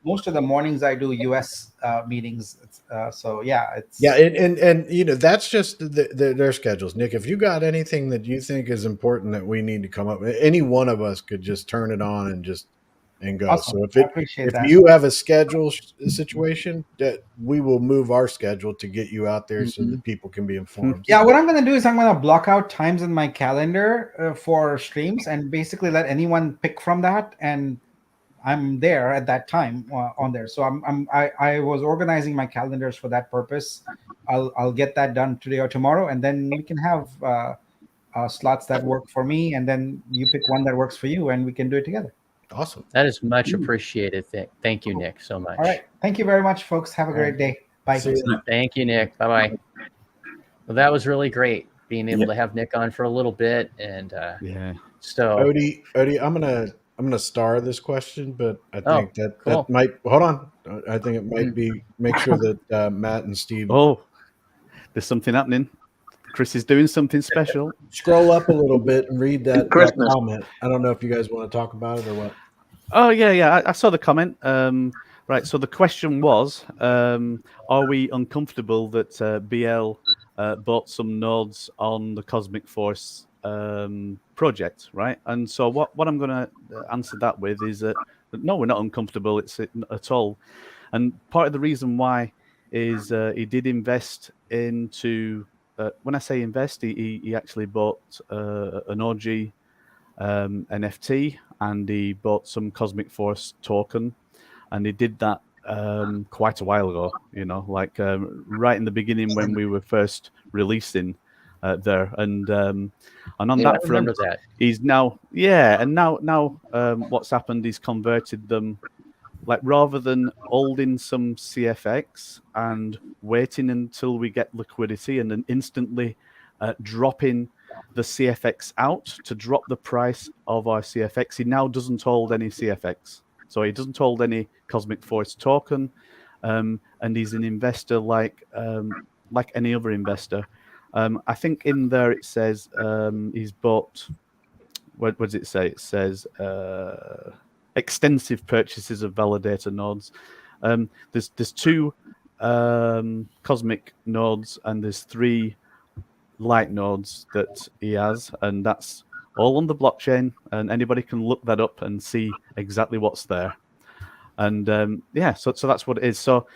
most of the mornings I do US meetings. So yeah, it's and that's just their schedules. Nick, if you got anything that you think is important that we need to come up with, any one of us could just turn it on and go. Awesome. So if you have a schedule situation, that we will move our schedule to get you out there so that people can be informed. Yeah, what I'm going to do is I'm going to block out times in my calendar for streams and basically let anyone pick from that, and I'm there at that time on there. So I was organizing my calendars for that purpose. I'll get that done today or tomorrow, and then we can have slots that work for me, and then you pick one that works for you, and we can do it together. Awesome. That is much appreciated. Thank you, Nick, so much. All right. Thank you very much, folks. Have a great day. Bye. Thank you, Nick. Bye-bye. Well, that was really great being able to have Nick on for a little bit. And so Odie, I'm gonna star this question, but I think that might hold on. I think it might be make sure that Matt and Steve. Oh, there's something happening. Chris is doing something special. Scroll up a little bit and read that comment. I don't know if you guys want to talk about it or what. Oh, yeah. I saw the comment. Right. So the question was, are we uncomfortable that BL bought some nodes on the Cosmic Force project, right? And so what I'm going to answer that with is that no, we're not uncomfortable at all. And part of the reason why is he did invest into... when I say invest, he actually bought an OG NFT, and he bought some Cosmic Force token, and he did that quite a while ago. Right in the beginning when we were first releasing there, and on that front, he's now what's happened? He's converted them. Like, rather than holding some CFX and waiting until we get liquidity and then instantly dropping the CFX out to drop the price of our CFX, he now doesn't hold any CFX. So he doesn't hold any Cosmic Force token, and he's an investor like any other investor. I think in there it says he's bought. What does it say? It says extensive purchases of validator nodes. There's 2 Cosmic nodes and there's 3 light nodes that he has, and that's all on the blockchain, and anybody can look that up and see exactly what's there. And so that's what it is. So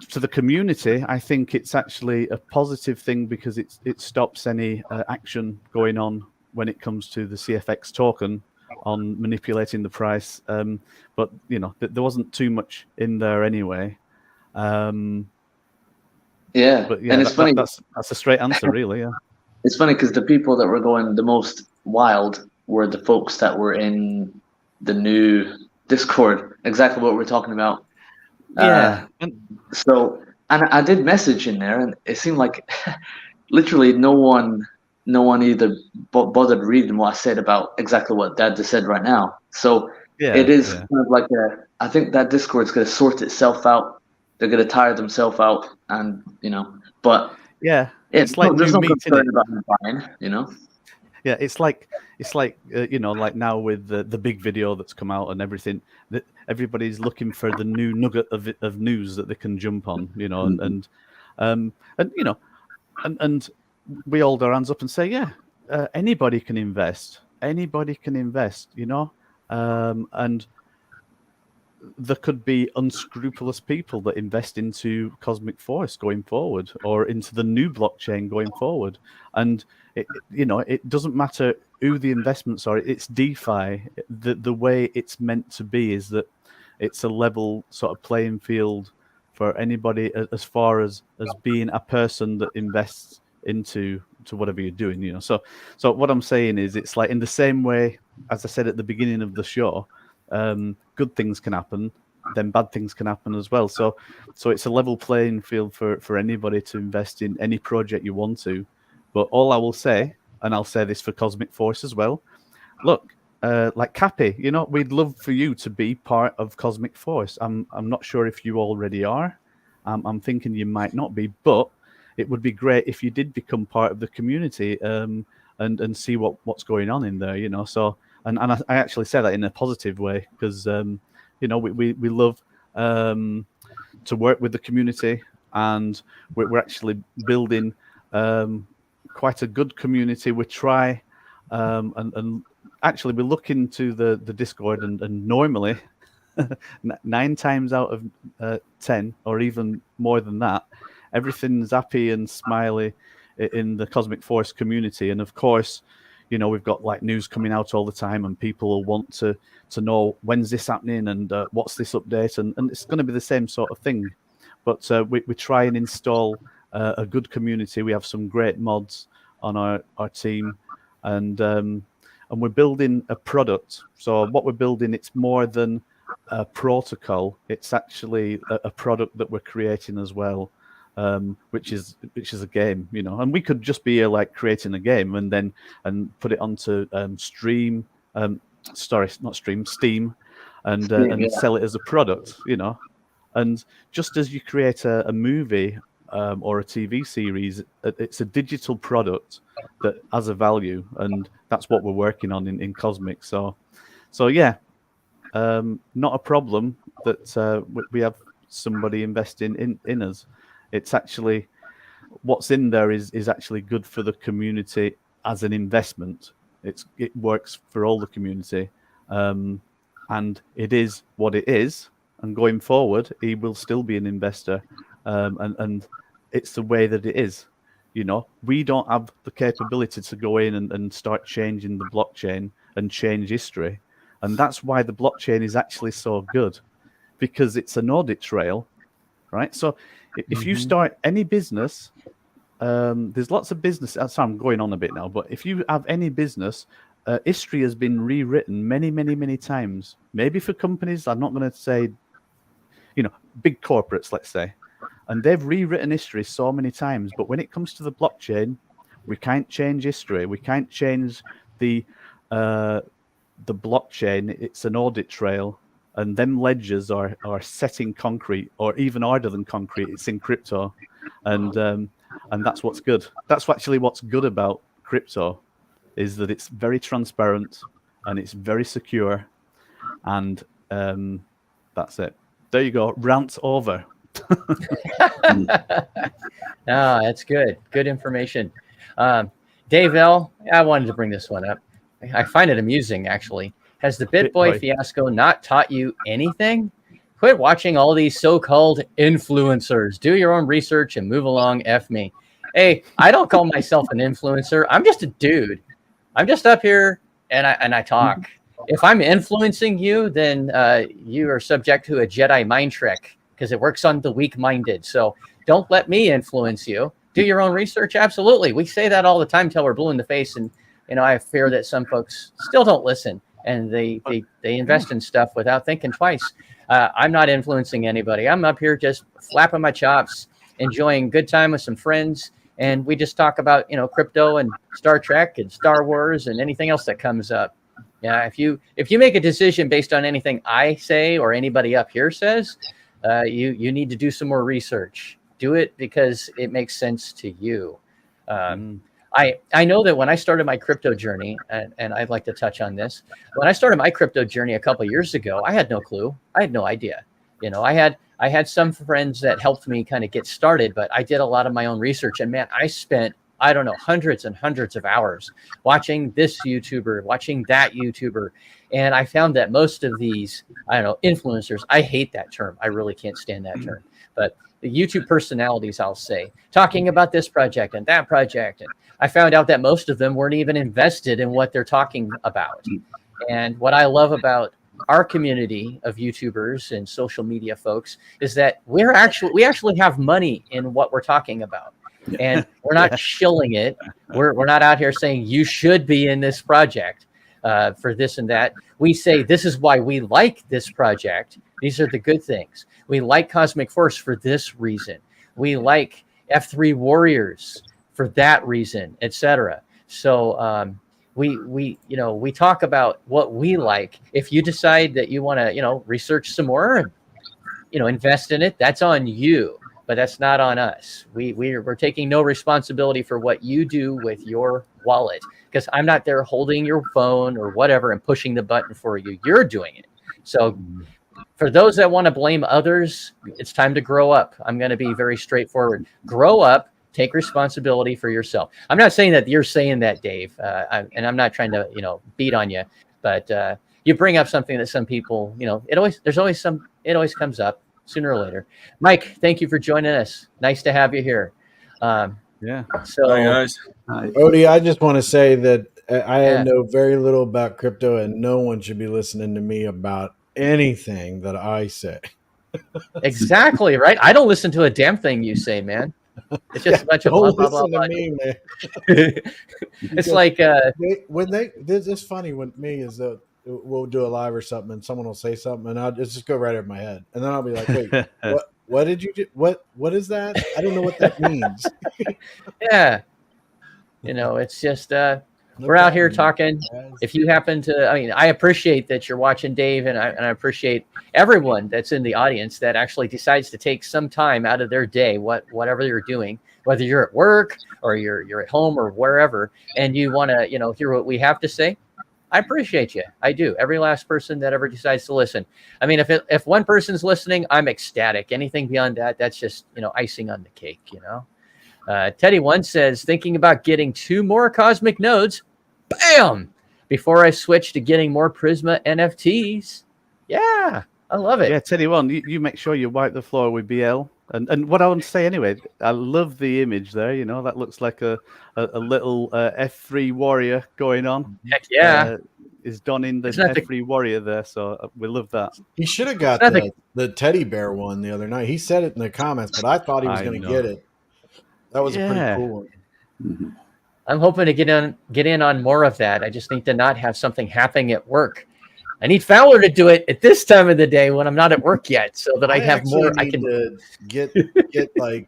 to the community, I think it's actually a positive thing because it stops any action going on when it comes to the CFX token on manipulating the price. But there wasn't too much in there anyway. But and it's funny. That's a straight answer, really. Yeah. It's funny because the people that were going the most wild were the folks that were in the new Discord. Exactly what we're talking about. Yeah. So I did message in there, and it seemed like literally no one either bothered reading what I said about exactly what Dad just said right now. So it is kind of like I think that Discord's going to sort itself out. They're going to tire themselves out, and but it's like there's no new concern meat, about them buying, Yeah, it's like like now with the big video that's come out and everything, that everybody's looking for the new nugget of news that they can jump on, and we hold our hands up and say, anybody can invest, and there could be unscrupulous people that invest into Cosmic Forest going forward, or into the new blockchain going forward. And it doesn't matter who the investments are. It's DeFi. The way it's meant to be is that it's a level sort of playing field for anybody, as far as being a person that invests into whatever you're doing. So what I'm saying is, it's like in the same way as I said at the beginning of the show. Good things can happen, then bad things can happen as well. So it's a level playing field for anybody to invest in any project you want to. But all I will say, and I'll say this for Cosmic Force as well, look, like Cappy, we'd love for you to be part of Cosmic Force. I'm not sure if you already are. I'm thinking you might not be, but it would be great if you did become part of the community and see what's going on in there. So. And I actually say that in a positive way because, we love to work with the community, and we're actually building quite a good community. We try, and actually we look into the Discord, and normally 9 times out of 10, or even more than that, everything's happy and smiley in the Cosmic Force community. And of course, we've got like news coming out all the time, and people will want to know when's this happening and what's this update, and it's going to be the same sort of thing. But we try and install a good community. We have some great mods on our team, and we're building a product. So what we're building, it's more than a protocol. It's actually a product that we're creating as well. Which is a game, and we could just be like creating a game and put it onto Steam, and sell it as a product, and just as you create a movie or a TV series, it's a digital product that has a value, and that's what we're working on in Cosmic. So not a problem that we have somebody investing in us. It's actually, what's in there is actually good for the community as an investment. It works for all the community, and it is what it is. And going forward, he will still be an investor, and it's the way that it is. We don't have the capability to go in and start changing the blockchain and change history, and that's why the blockchain is actually so good, because it's an audit trail, right? So if you start any business, there's lots of business. So I'm going on a bit now, but if you have any business, history has been rewritten many, many, many times. Maybe for companies, I'm not going to say, big corporates, let's say, and they've rewritten history so many times. But when it comes to the blockchain, we can't change history. We can't change the blockchain. It's an audit trail. And them ledgers are set in concrete, or even harder than concrete. It's in crypto, and And that's what's good. That's actually what's good about crypto, is that it's very transparent and it's very secure. And that's it. There you go. Rant over. That's good. Good information. Dave L., I wanted to bring this one up. I find it amusing, actually. Has the BitBoy fiasco not taught you anything? Quit watching all these so-called influencers. Do your own research and move along. F me. Hey, I don't call myself an influencer. I'm just a dude. I'm just up here and I talk. If I'm influencing you, then you are subject to a Jedi mind trick because it works on the weak-minded. So don't let me influence you. Do your own research. Absolutely. We say that all the time till we're blue in the face. And, I fear that some folks still don't listen and they invest in stuff without thinking twice. I'm not influencing anybody. I'm up here just flapping my chops, enjoying good time with some friends. And we just talk about, crypto and Star Trek and Star Wars and anything else that comes up. Yeah, if you make a decision based on anything I say or anybody up here says, you need to do some more research. Do it because it makes sense to you. I know that when I started my crypto journey, and I'd like to touch on this, when I started my crypto journey a couple of years ago, I had no clue. I had no idea. I had some friends that helped me kind of get started, but I did a lot of my own research. And man, I spent, I don't know, hundreds and hundreds of hours watching this YouTuber, watching that YouTuber. And I found that most of these, influencers, I hate that term. I really can't stand that term. But the YouTube personalities, I'll say, talking about this project and that project. And I found out that most of them weren't even invested in what they're talking about. And what I love about our community of YouTubers and social media folks is that we actually have money in what we're talking about. And we're not shilling it. We're not out here saying you should be in this project for this and that. We say this is why we like this project. These are the good things. We like Cosmic Force for this reason. We like F3 Warriors for that reason, etc. So we talk about what we like. If you decide that you want to research some more and invest in it, that's on you. But that's not on us. We're taking no responsibility for what you do with your wallet, because I'm not there holding your phone or whatever and pushing the button for you. You're doing it. So for those that want to blame others, it's time to grow up. I'm going to be very straightforward. Grow up. Take responsibility for yourself. I'm not saying that you're saying that, Dave, and I'm not trying to beat on you, but you bring up something that some people it always comes up sooner or later. Mike, thank you for joining us. Nice to have you here. Yeah. So, hi guys. Hi. Odie, I just want to say that I know very little about crypto, and no one should be listening to me about anything that I say. Exactly right. I don't listen to a damn thing you say, man. It's just a bunch of blah blah blah. To me, man. It's like it's funny when me is that we'll do a live or something, and someone will say something, and I'll just go right over my head, and then I'll be like, "Wait, what did you do? What is that? I don't know what that means." Yeah, it's just we're out here talking. If you happen to, I appreciate that you're watching, Dave, and I appreciate everyone that's in the audience that actually decides to take some time out of their day, whatever you're doing, whether you're at work or you're at home or wherever, and you want to, hear what we have to say. I appreciate you. I do. Every last person that ever decides to listen. If one person's listening, I'm ecstatic. Anything beyond that, that's just, icing on the cake, Teddy One says, thinking about getting 2 more cosmic nodes. Bam! Before I switch to getting more Prisma NFTs. Yeah, I love it. Yeah, Teddy One, you make sure you wipe the floor with BL. And what I want to say anyway, I love the image there. That looks like a little F3 warrior going on. Heck yeah. Is donning the F3 warrior there, so we love that. He should have got the teddy bear one the other night. He said it in the comments, but I thought he was going to get it. That was a pretty cool one. Mm-hmm. I'm hoping to get in on more of that. I just need to not have something happening at work. I need Fowler to do it at this time of the day when I'm not at work yet, so that I have more. I can get like,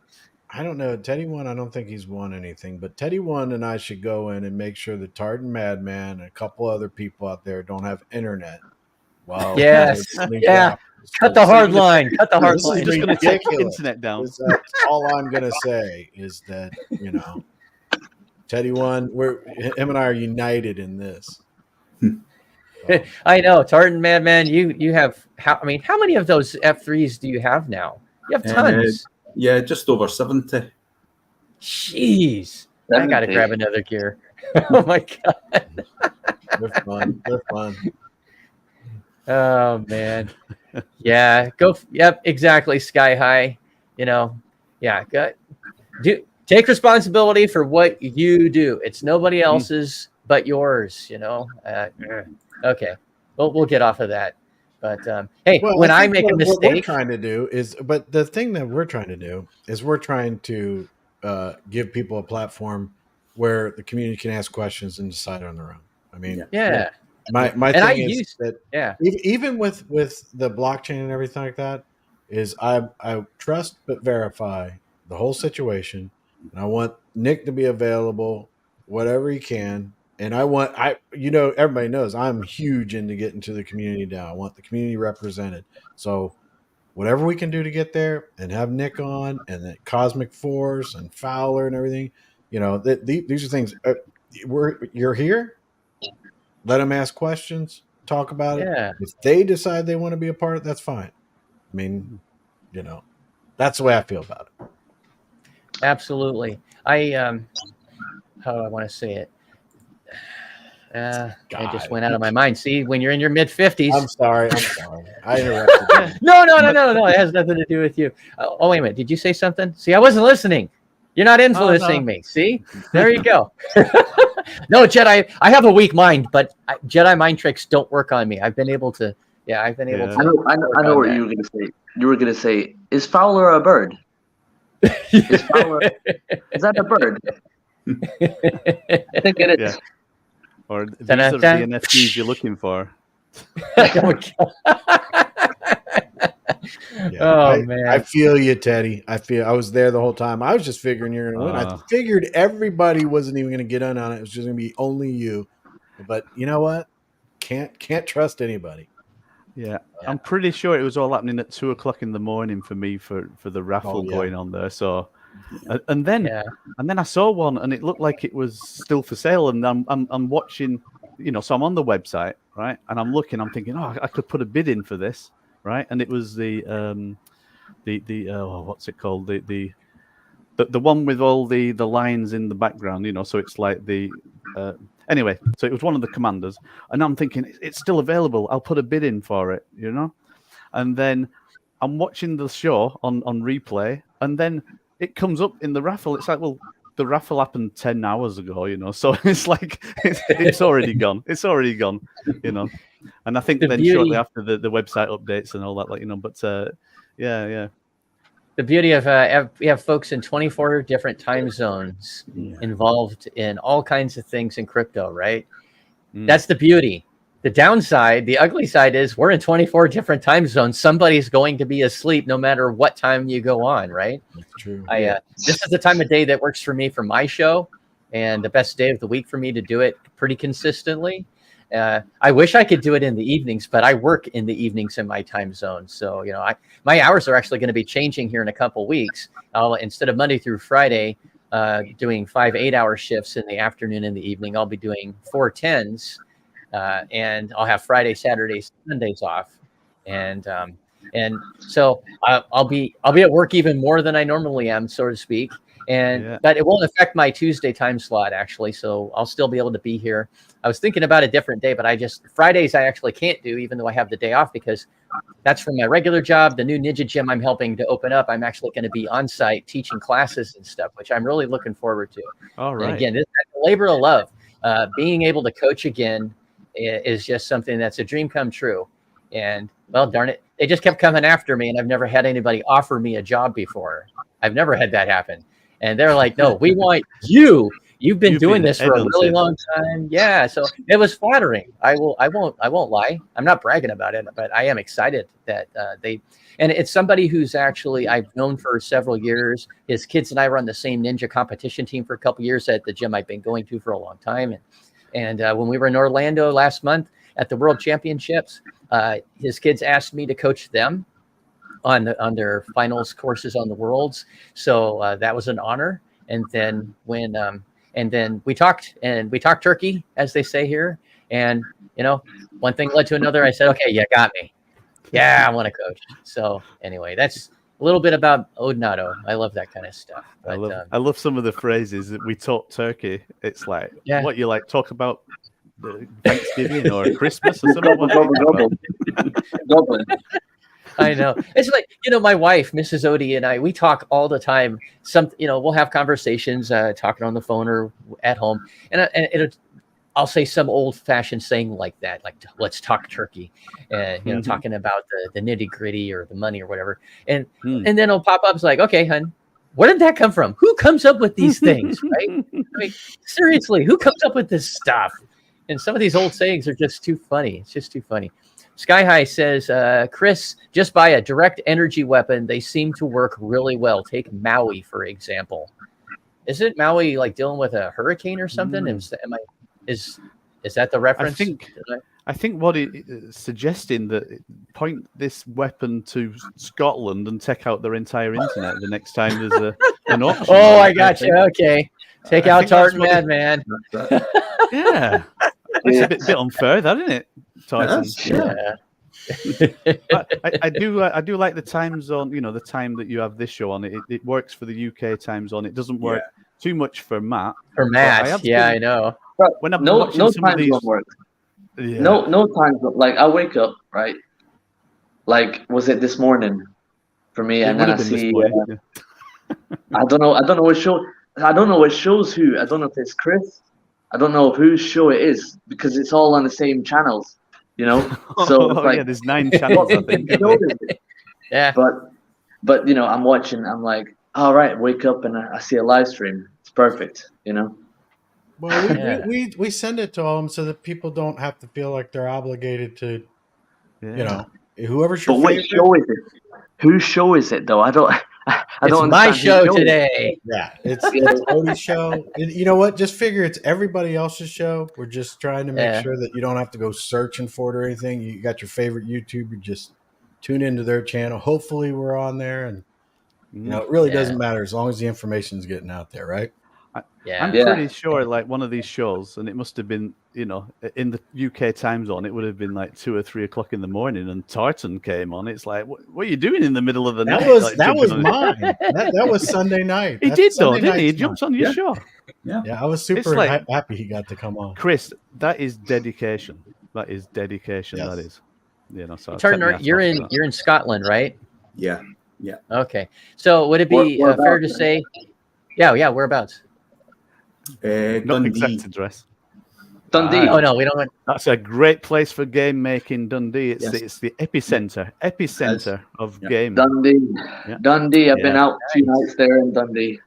I don't know, Teddy One. I don't think he's won anything, but Teddy One and I should go in and make sure that Tartan Madman and a couple other people out there don't have internet. Wow. Yes. Yeah. Cut the hard line. Cut the hard This line. is Just going to take the ridiculous. internet down. That's all I'm going to say is that, Teddy One, him and I are united in this. I know, Tartan Madman. You have how many of those F3s do you have now? You have tons. Yeah, just over 70. Jeez, I got to grab another gear. Oh my god, They're fun. They're fun. Oh man, yeah. Yep, exactly. Sky high. Yeah. Take responsibility for what you do. It's nobody else's but yours. Okay, we'll get off of that. But hey, when I make a mistake, what we're trying to do is, but the thing that we're trying to do is we're trying to give people a platform where the community can ask questions and decide on their own. I mean, yeah. My thing is that even with the blockchain and everything like that, is I trust but verify the whole situation, and I want Nick to be available whatever he can. And everybody knows I'm huge into getting to the community now. I want the community represented. So whatever we can do to get there and have Nick on and the Cosmic Force and Fowler and everything, these are things. You're here. Let them ask questions. Talk about it. If they decide they want to be a part of it, that's fine. I mean, that's the way I feel about it. Absolutely. How do I want to say it? It just went out of my mind. See, when you're in your mid-50s. I'm sorry. I interrupted you. No. It has nothing to do with you. Oh, wait a minute. Did you say something? See, I wasn't listening. You're not influencing me. See? There you go. No, Jedi. I have a weak mind, but Jedi mind tricks don't work on me. I've been able to. Yeah, I've been able to. I know what you were going to say. You were going to say, "Is Fowler a bird? Is that a bird?" I think it is. Yeah. Or these are the NFTs you're looking for. Man. I feel you, Teddy. I was there the whole time. I was just figuring you're going to win. I figured everybody wasn't even going to get in on it. It was just going to be only you. But you know what? Can't trust anybody. Yeah, I'm pretty sure it was all happening at 2:00 in the morning for me for the raffle going on there. So, and then I saw one and it looked like it was still for sale. And I'm watching, so I'm on the website, right? And I'm looking, I'm thinking, I could put a bid in for this, right? And it was the what's it called? The one with all the lines in the background, so it's like the anyway, so it was one of the commanders, and I'm thinking it's still available. I'll put a bid in for it, and then I'm watching the show on replay, and then it comes up in the raffle. It's like, well, the raffle happened 10 hours ago, so it's like it's already gone. It's already gone, And I think then shortly after the website updates and all that, but yeah. The beauty of we have folks in 24 different time zones involved in all kinds of things in crypto, right? That's the beauty. The downside, the ugly side is we're in 24 different time zones. Somebody's going to be asleep no matter what time you go on, right? That's true. This is the time of day that works for me for my show, and the best day of the week for me to do it pretty consistently. I wish I could do it in the evenings, but I work in the evenings in my time zone. So, my hours are actually going to be changing here in a couple weeks. Instead of Monday through Friday, doing 5 8-hour shifts in the afternoon and the evening, I'll be doing 4 10s, and I'll have Friday, Saturdays, Sundays off. And so I'll be at work even more than I normally am, so to speak. But it won't affect my Tuesday time slot, actually. So I'll still be able to be here. I was thinking about a different day, but Fridays I actually can't do, even though I have the day off, because that's from my regular job. The new Ninja Gym I'm helping to open up, I'm actually going to be on site teaching classes and stuff, which I'm really looking forward to. All right. And again, this is a labor of love. Being able to coach again is just something that's a dream come true. And well, darn it, they just kept coming after me, and I've never had anybody offer me a job before. I've never had that happen. And they're like, no, we want you. You've been doing this for a really long time. Yeah. So it was flattering. I won't lie. I'm not bragging about it, but I am excited that and it's somebody who's actually I've known for several years. His kids and I run the same ninja competition team for a couple of years at the gym I've been going to for a long time. And when we were in Orlando last month, at the World Championships. His kids asked me to coach them on their finals courses on the Worlds, so that was an honor. And then we talked turkey, as they say here, and one thing led to another. I said, okay, you got me. Yeah, I want to coach. So anyway, that's a little bit about Odnato. I love that kind of stuff. But, I love some of the phrases that we talk turkey. It's like, what you like talk about Thanksgiving or Christmas or something. I know. It's like, my wife, Mrs. Odie, and I, we talk all the time. We'll have conversations, talking on the phone or at home, and I'll say some old-fashioned saying like that, like "let's talk turkey," and talking about the nitty-gritty or the money or whatever, and then it'll pop up. It's like, okay, hun, where did that come from? Who comes up with these things, right? I mean, seriously, who comes up with this stuff? And some of these old sayings are just too funny. It's just too funny. Sky High says, Chris, just buy a direct energy weapon. They seem to work really well. Take Maui, for example. Isn't Maui like dealing with a hurricane or something? Is that the reference? I think what it is suggesting that point this weapon to Scotland and take out their entire internet the next time there's an auction. Oh, I got you. Okay. Take out Tart Madman. Yeah. It's a bit unfair, that, isn't it? Yeah. I do like the time zone. The time that you have this show on. It works for the UK time zone. It doesn't work too much for Matt. I know. When I'm no watching some time of these, zone works. Yeah. No time zone. Like I wake up, right? Like was it this morning for me? And then I see. I don't know what show. I don't know what shows who. I don't know if it's Chris. I don't know whose show it is because it's all on the same channels, So it's like there's 9 channels. I think. Yeah. But I'm watching. I'm like, all right, wake up and I see a live stream. It's perfect, Well, we send it to them so that people don't have to feel like they're obligated to, whoever's your favorite. Which show is it? Whose show is it though? I don't. It's my show today. Yeah, it's Odie's show. You know what? Just figure it's everybody else's show. We're just trying to make sure that you don't have to go searching for it or anything. You got your favorite YouTuber, just tune into their channel. Hopefully we're on there, and it really doesn't matter as long as the information is getting out there, right? I'm pretty sure like one of these shows, and it must have been, in the UK time zone, it would have been like 2 or 3 o'clock in the morning, and Tartan came on. It's like, what are you doing in the middle of the night? That was mine. That was Sunday night. He did though, didn't he? He jumped on your show. Yeah, I was super happy he got to come on. Chris, that is dedication. That is dedication. Yes. That is, So Tartan, you're in Scotland, right? Yeah. Okay. So would it be fair to say? Yeah. Whereabouts? Not exact address. Dundee. Oh no, we don't want. That's a great place for game making. Dundee. It's the epicenter of game. Dundee. Yeah. Dundee. I've been out 2 nights there in Dundee.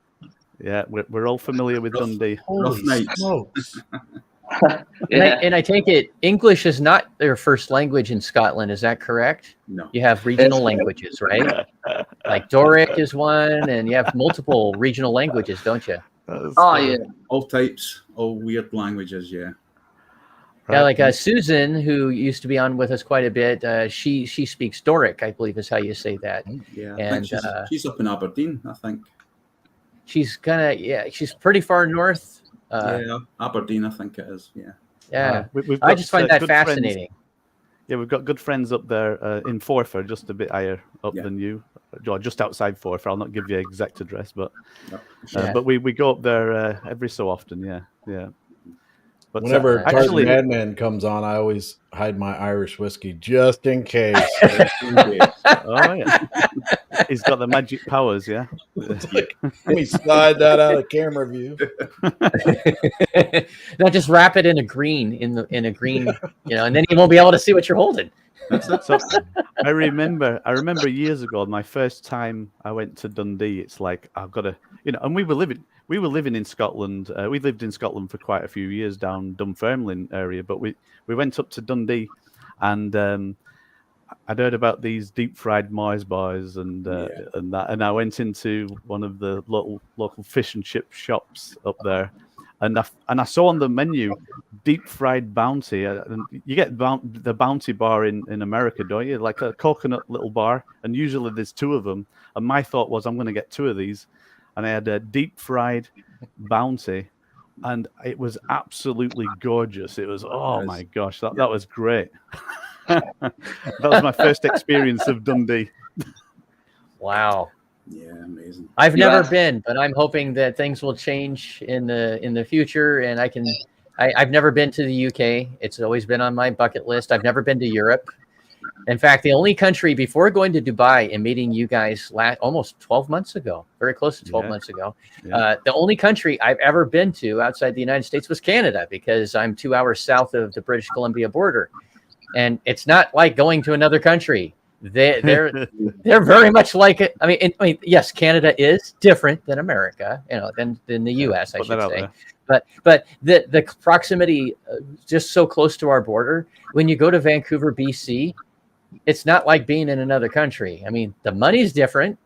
Yeah, we're all familiar with Dundee. Holy smokes. And I take it English is not their first language in Scotland. Is that correct? No. You have regional languages, right? Like Doric is one, and you have multiple regional languages, don't you? Yeah. All types, all weird languages, yeah. Yeah, like Susan, who used to be on with us quite a bit, she speaks Doric, I believe is how you say that. Yeah, and she's up in Aberdeen, I think. She's she's pretty far north. Aberdeen, I think it is. Yeah. Yeah, we've I just find that fascinating. Yeah, we've got good friends up there in Forfar, just a bit higher up than you, just outside Forfar. I'll not give you an exact address, but we go up there every so often. Yeah. But whenever Tartan Madman comes on, I always hide my Irish whiskey just in case. Oh yeah, he's got the magic powers. Yeah, let me slide that out of camera view. Now just wrap it in a green, in a green, and then you won't be able to see what you're holding. So I remember years ago, my first time I went to Dundee. It's like I've got to, and we were living in Scotland. We lived in Scotland for quite a few years down Dunfermline area, but we went up to Dundee, and I'd heard about these deep fried Mars bars and I went into one of the local fish and chip shops up there, And I saw on the menu deep fried bounty. And you get the bounty bar in America, don't you? Like a coconut little bar, and usually there's 2 of them. And my thought was, I'm going to get 2 of these, and I had a deep fried bounty, and it was absolutely gorgeous. It was, oh my gosh, that was great. That was my first experience of Dundee. Wow. Yeah, amazing. I've never been, but I'm hoping that things will change in the future, and I've never been to the UK. It's always been on my bucket list. I've never been to Europe. In fact, the only country before going to Dubai and meeting you guys almost 12 months ago, very close to 12 months ago, the only country I've ever been to outside the United States was Canada, because I'm 2 hours south of the British Columbia border. And it's not like going to another country. They're very much like it. I mean, yes, Canada is different than America, than the U.S. I should say. But the proximity, just so close to our border. When you go to Vancouver, BC, it's not like being in another country. I mean, the money's different.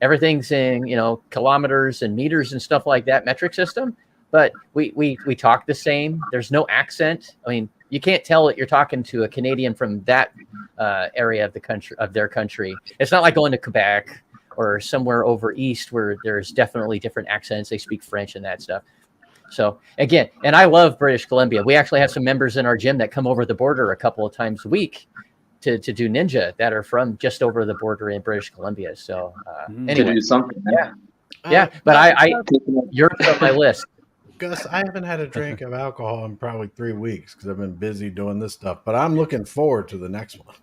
Everything's in kilometers and meters and stuff like that, metric system. But we talk the same. There's no accent. I mean, you can't tell that you're talking to a Canadian from that area of their country. It's not like going to Quebec or somewhere over east where there's definitely different accents. They speak French and that stuff. So again, and I love British Columbia. We actually have some members in our gym that come over the border a couple of times a week to do ninja that are from just over the border in British Columbia. So anyway, to do something. Yeah. But Europe's on my list. Gus, I haven't had a drink of alcohol in probably 3 weeks because I've been busy doing this stuff, but I'm looking forward to the next one.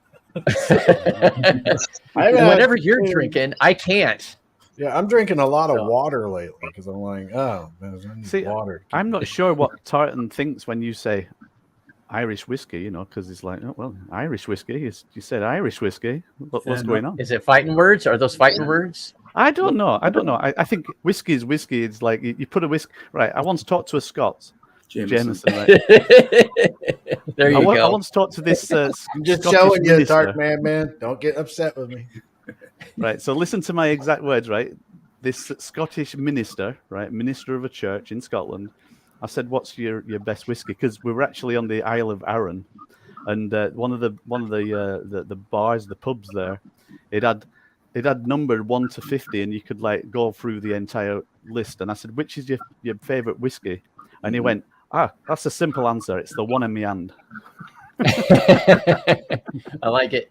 Whatever you're drinking, I can't. Yeah, I'm drinking a lot of water lately because I'm like, I need water. I'm not sure what Tartan thinks when you say Irish whiskey, because it's like, oh, well, Irish whiskey. You said Irish whiskey. What's going on? Is it fighting words? Are those fighting words? I don't know. I think whiskey is whiskey. It's like you put a whiskey. Right. I once talked to a Scot, Jameson. Right? There you go. I once talked to this. I'm just Scottish showing you, minister. Tart man. Don't get upset with me. Right. So listen to my exact words. Right. This Scottish minister, right, minister of a church in Scotland. I said, "What's your best whiskey?" Because we were actually on the Isle of Arran, and one of the bars, the pubs there, it had numbered 1 to 50, and you could like go through the entire list. And I said, "Which is your favorite whiskey?" And he went, "That's a simple answer. It's the one in my hand." I like it.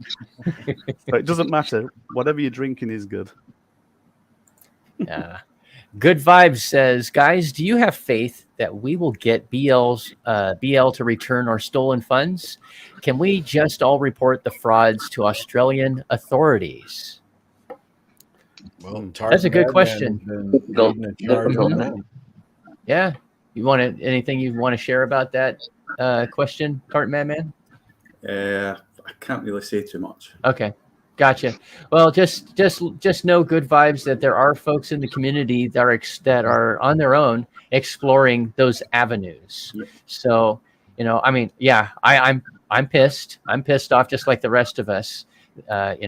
But it doesn't matter. Whatever you're drinking is good. Yeah. Good Vibes says, guys, do you have faith that we will get BL to return our stolen funds? Can we just all report the frauds to Australian authorities? Well, that's a good question. Yeah. Anything you want to share about that question, Tart Madman? I can't really say too much. Okay. Gotcha. Well, just know, Good Vibes, that there are folks in the community that are on their own exploring those avenues. Yeah. So, I'm pissed. I'm pissed off just like the rest of us. That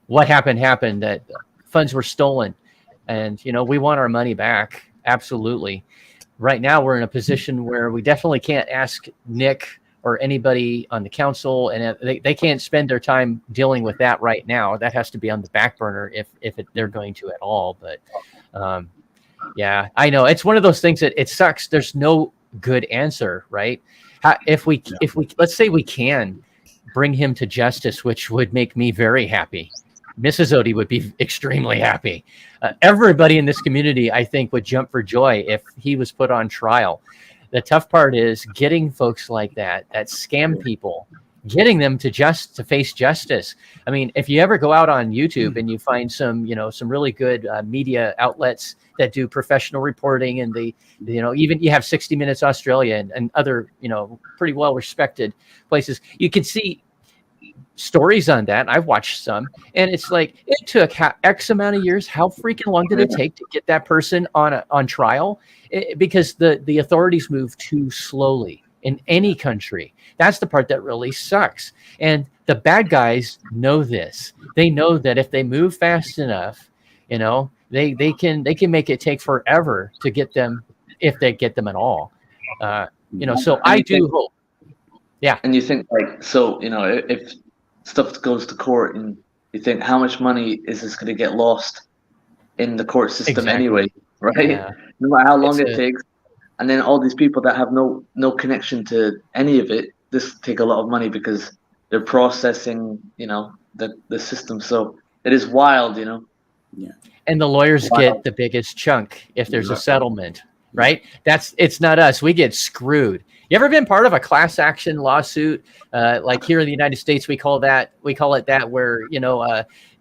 what happened. That funds were stolen, and we want our money back. Absolutely. Right now, we're in a position where we definitely can't ask Nick or anybody on the council, and they can't spend their time dealing with that right now. That has to be on the back burner if they're going to at all. But yeah, I know it's one of those things that it sucks. There's no good answer, right? If we let's say we can bring him to justice, which would make me very happy. Mrs. Odie would be extremely happy. Everybody in this community, I think, would jump for joy if he was put on trial. The tough part is getting folks like that scam people, getting them to face justice. I mean, if you ever go out on YouTube and you find some really good media outlets that do professional reporting, and even you have 60 Minutes Australia and other, pretty well respected places, you can see stories on that. I've watched some, and it's like it took X amount of years. How freaking long did it take to get that person on trial? Because the authorities move too slowly in any country. That's the part that really sucks. And the bad guys know this. They know that if they move fast enough, they can make it take forever to get them, if they get them at all. So I do hope. Yeah. And you think like, so, if stuff goes to court, and you think, how much money is this going to get lost in the court system anyway, right? Yeah. No matter how long it takes. And then all these people that have no connection to any of it, this take a lot of money because they're processing, the system. So it is wild, Yeah. And the lawyers get the biggest chunk if there's a settlement, right? It's not us. We get screwed. You ever been part of a class action lawsuit? Like here in the United States, we call it that, where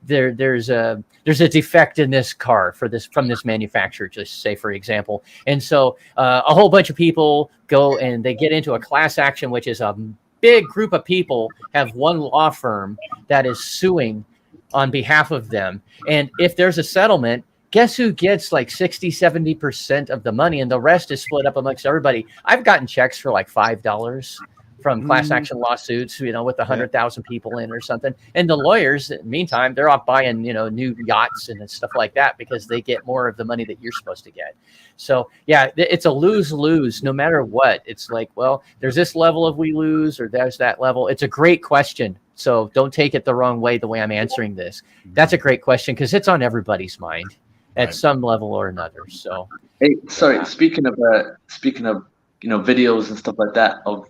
there's a defect in this car from this manufacturer, just say for example, and so a whole bunch of people go and they get into a class action, which is a big group of people have one law firm that is suing on behalf of them, and if there's a settlement, guess who gets like 60-70% of the money, and the rest is split up amongst everybody. I've gotten checks for like $5 from class action lawsuits, with 100,000 people in or something. And the lawyers, meantime, they're off buying, new yachts and stuff like that because they get more of the money that you're supposed to get. So yeah, it's a lose-lose no matter what. It's like, well, there's this level of we lose, or there's that level. It's a great question. So don't take it the wrong way, the way I'm answering this. That's a great question because it's on everybody's mind at some level or another. So, hey, sorry. Speaking of videos and stuff like that of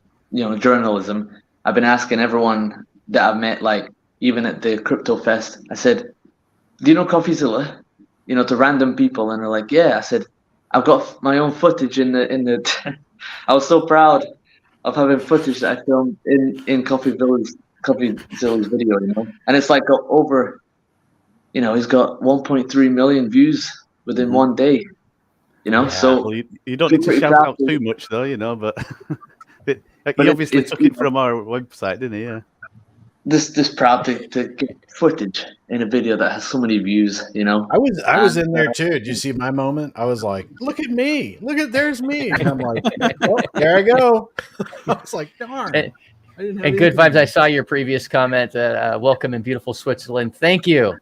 journalism, I've been asking everyone that I've met, like even at the Crypto Fest, I said, "Do you know CoffeeZilla?" To random people, and they're like, "Yeah." I said, "I've got my own footage in the." I was so proud of having footage that I filmed in CoffeeZilla's video, and it's like got over. He's got 1.3 million views within one day. So well, you don't need to shout out too much, though, but he obviously took it from our website, didn't he? Yeah. This proud to get footage in a video that has so many views. I was in there too. Did you see my moment? I was like, "Look at me! There's me!" And I'm like, "Oh, there I go." I was like, "Darn." And good vibes. I saw your previous comment. Welcome in beautiful Switzerland. Thank you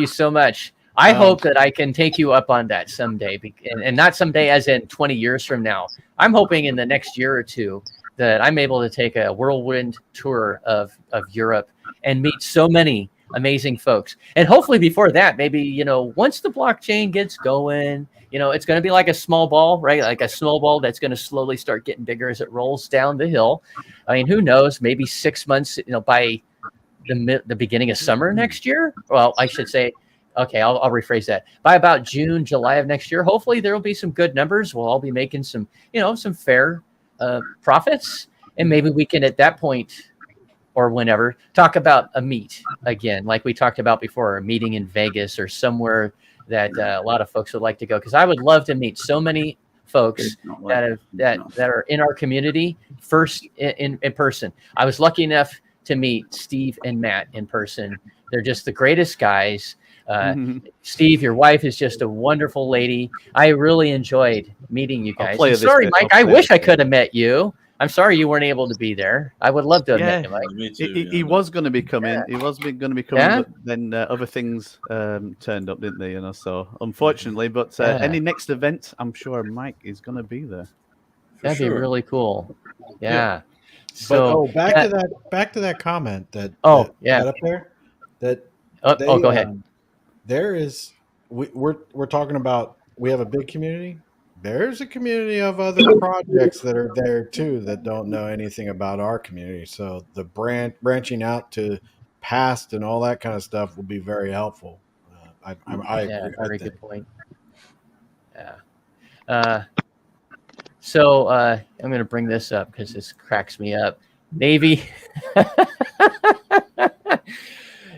so much. I hope that I can take you up on that someday, and not someday as in 20 years from now. I'm hoping in the next year or two that I'm able to take a whirlwind tour of Europe and meet so many amazing folks. And hopefully before that, maybe, once the blockchain gets going, it's going to be like a small ball, right? Like a snowball that's going to slowly start getting bigger as it rolls down the hill. I mean, who knows? Maybe 6 months, by the beginning of summer next year. Well, I should say, okay, I'll rephrase that. By about June, July of next year, hopefully there will be some good numbers. We'll all be making some fair profits, and maybe we can at that point or whenever talk about a meet again, like we talked about before, a meeting in Vegas or somewhere that a lot of folks would like to go, because I would love to meet so many folks that are in our community first in person. I was lucky enough to meet Steve and Matt in person. They're just the greatest guys. Steve, your wife is just a wonderful lady. I really enjoyed meeting you guys. Sorry, Mike, I wish I could have met you. I'm sorry you weren't able to be there. I would love to have met you, Mike. Me too, He was going to be coming. He was going to be coming, but then other things turned up, didn't they? So unfortunately, but any next event, I'm sure Mike is going to be there. That'd be really cool. Yeah. So back to that comment that up there. Go ahead. There is we're talking about, we have a big community. There's a community of other projects that are there too that don't know anything about our community. So the branching out to past and all that kind of stuff will be very helpful. I agree. Very good point. Yeah. So I'm going to bring this up because this cracks me up. Navy.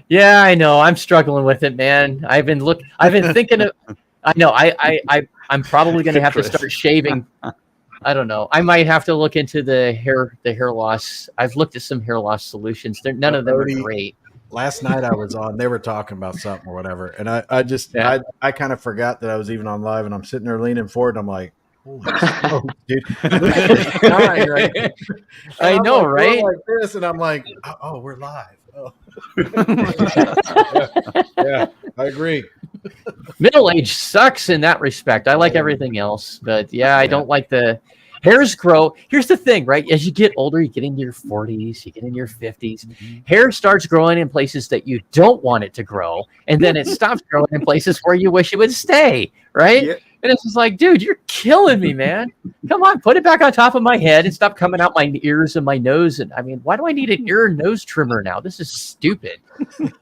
Yeah, I know. I'm struggling with it, man. I've been thinking of. I know. I'm probably going to have to start shaving. I don't know. I might have to look into the hair loss. I've looked at some hair loss solutions. None of them are great. Last night I was on. They were talking about something or whatever, and I kind of forgot that I was even on live, and I'm sitting there leaning forward. And I'm like, holy smoke, dude! I know, right? Like this, and I'm like, oh, we're live. Oh. Yeah, I agree. Middle age sucks in that respect. I like everything else, but yeah, I don't like the hairs grow. Here's the thing, right? As you get older, you get into your 40s, you get into your 50s, hair starts growing in places that you don't want it to grow, and then it stops growing in places where you wish it would stay, right? Yeah. And it's just like, dude, you're killing me, man. Come on, put it back on top of my head and stop coming out my ears and my nose. And I mean, why do I need an ear and nose trimmer now? This is stupid.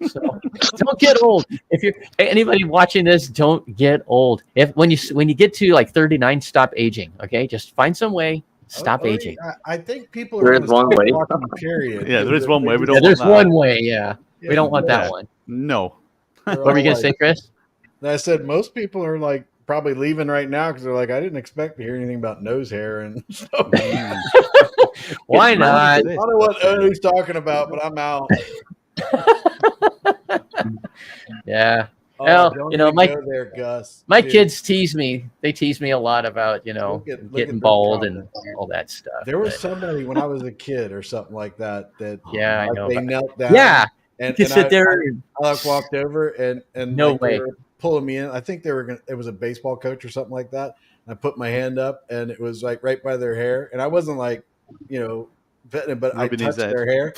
So don't get old. If you're anybody watching this, don't get old. When you get to like 39, stop aging. Okay, just find some way. Stop aging. I think people There are is one way. Period. Yeah, there is one way. We don't Yeah, want there's that. one way. Yeah, we don't want that one. No. What were you gonna say, Chris? I said most people are like probably leaving right now because they're like, I didn't expect to hear anything about nose hair and stuff. Why not? I don't know what Onu's talking about, but I'm out. Yeah. Oh, Well, don't you know, even go there, Gus. My Dude, kids tease me. They tease me a lot about, look at getting this bald and comment. all that stuff. There was but- somebody when I was a kid or something like that Yeah, I like, know they about- knelt down. Yeah, and, you and sit there. I like walked over and No like, way. they were pulling me in. I think it was a baseball coach or something like that. I put my hand up and it was like right by their hair, and I wasn't like, petting it, but Rubbing I his touched head. their hair,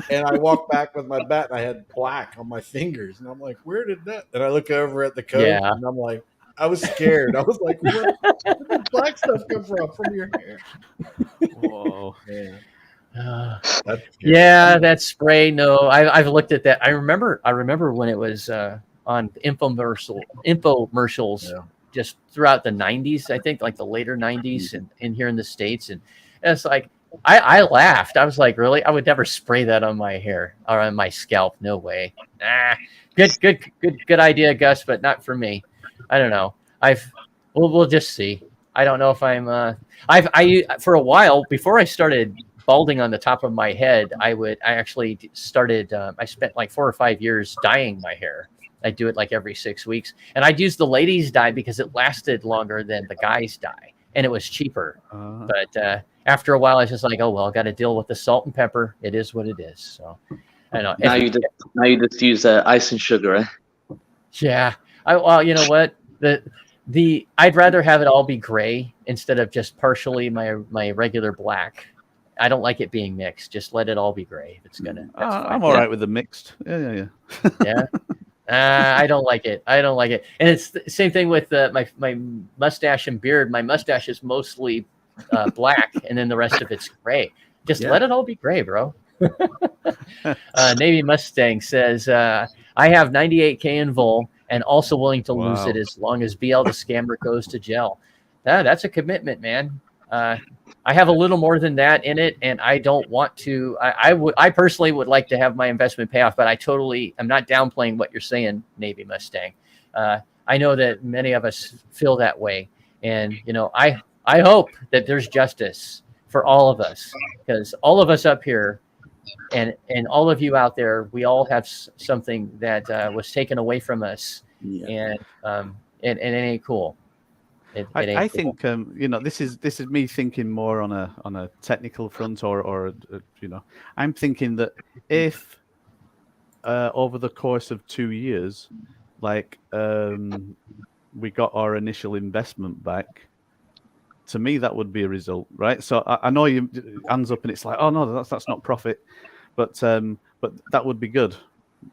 and I walked back with my bat, and I had black on my fingers, and I'm like, where did that? And I look over at the coach, Yeah. and I'm like, I was scared. I was like, where did black stuff come from your hair? Whoa. That's scary. Yeah, that spray. No, I've looked at that. I remember when it was on infomercials Yeah. just throughout the 90s. I think like the later 90s and in here in the States, and it's like I laughed. I was like, really? I would never spray that on my hair or on my scalp. No way. Nah. Good idea, Gus, but not for me. I don't know. We'll just see. I don't know if I'm. I for a while before I started balding on the top of my head, I actually started. I spent like 4 or 5 years dyeing my hair. I do it like every 6 weeks, and I'd use the ladies' dye because it lasted longer than the guys' dye, and it was cheaper. But after a while, I was just like, oh well, got to deal with the salt and pepper. It is what it is. So I don't know. Now you just use ice and sugar, eh? Yeah. Well, you know what? I'd rather have it all be gray instead of just partially my regular black. I don't like it being mixed. Just let it all be gray if it's gonna. That's fine. I'm all right with the mixed. Yeah. Yeah. I don't like it. And it's the same thing with my mustache and beard. My mustache is mostly black, and then the rest of it's gray. Just let it all be gray, bro. Navy Mustang says, I have 98K in Vol and also willing to lose it as long as BL the scammer goes to jail. That's a commitment, man. I have a little more than that in it, and I don't want to. I personally would like to have my investment pay off, but I'm not downplaying what you're saying, Navy Mustang. I know that many of us feel that way, and I hope that there's justice for all of us, because all of us up here and all of you out there, we all have something that was taken away from us, and it ain't cool. I think this is me thinking more on a technical front, or I'm thinking that if over the course of 2 years, like we got our initial investment back, to me that would be a result, right? So I know you hands up and it's like, oh no, that's not profit, but that would be good,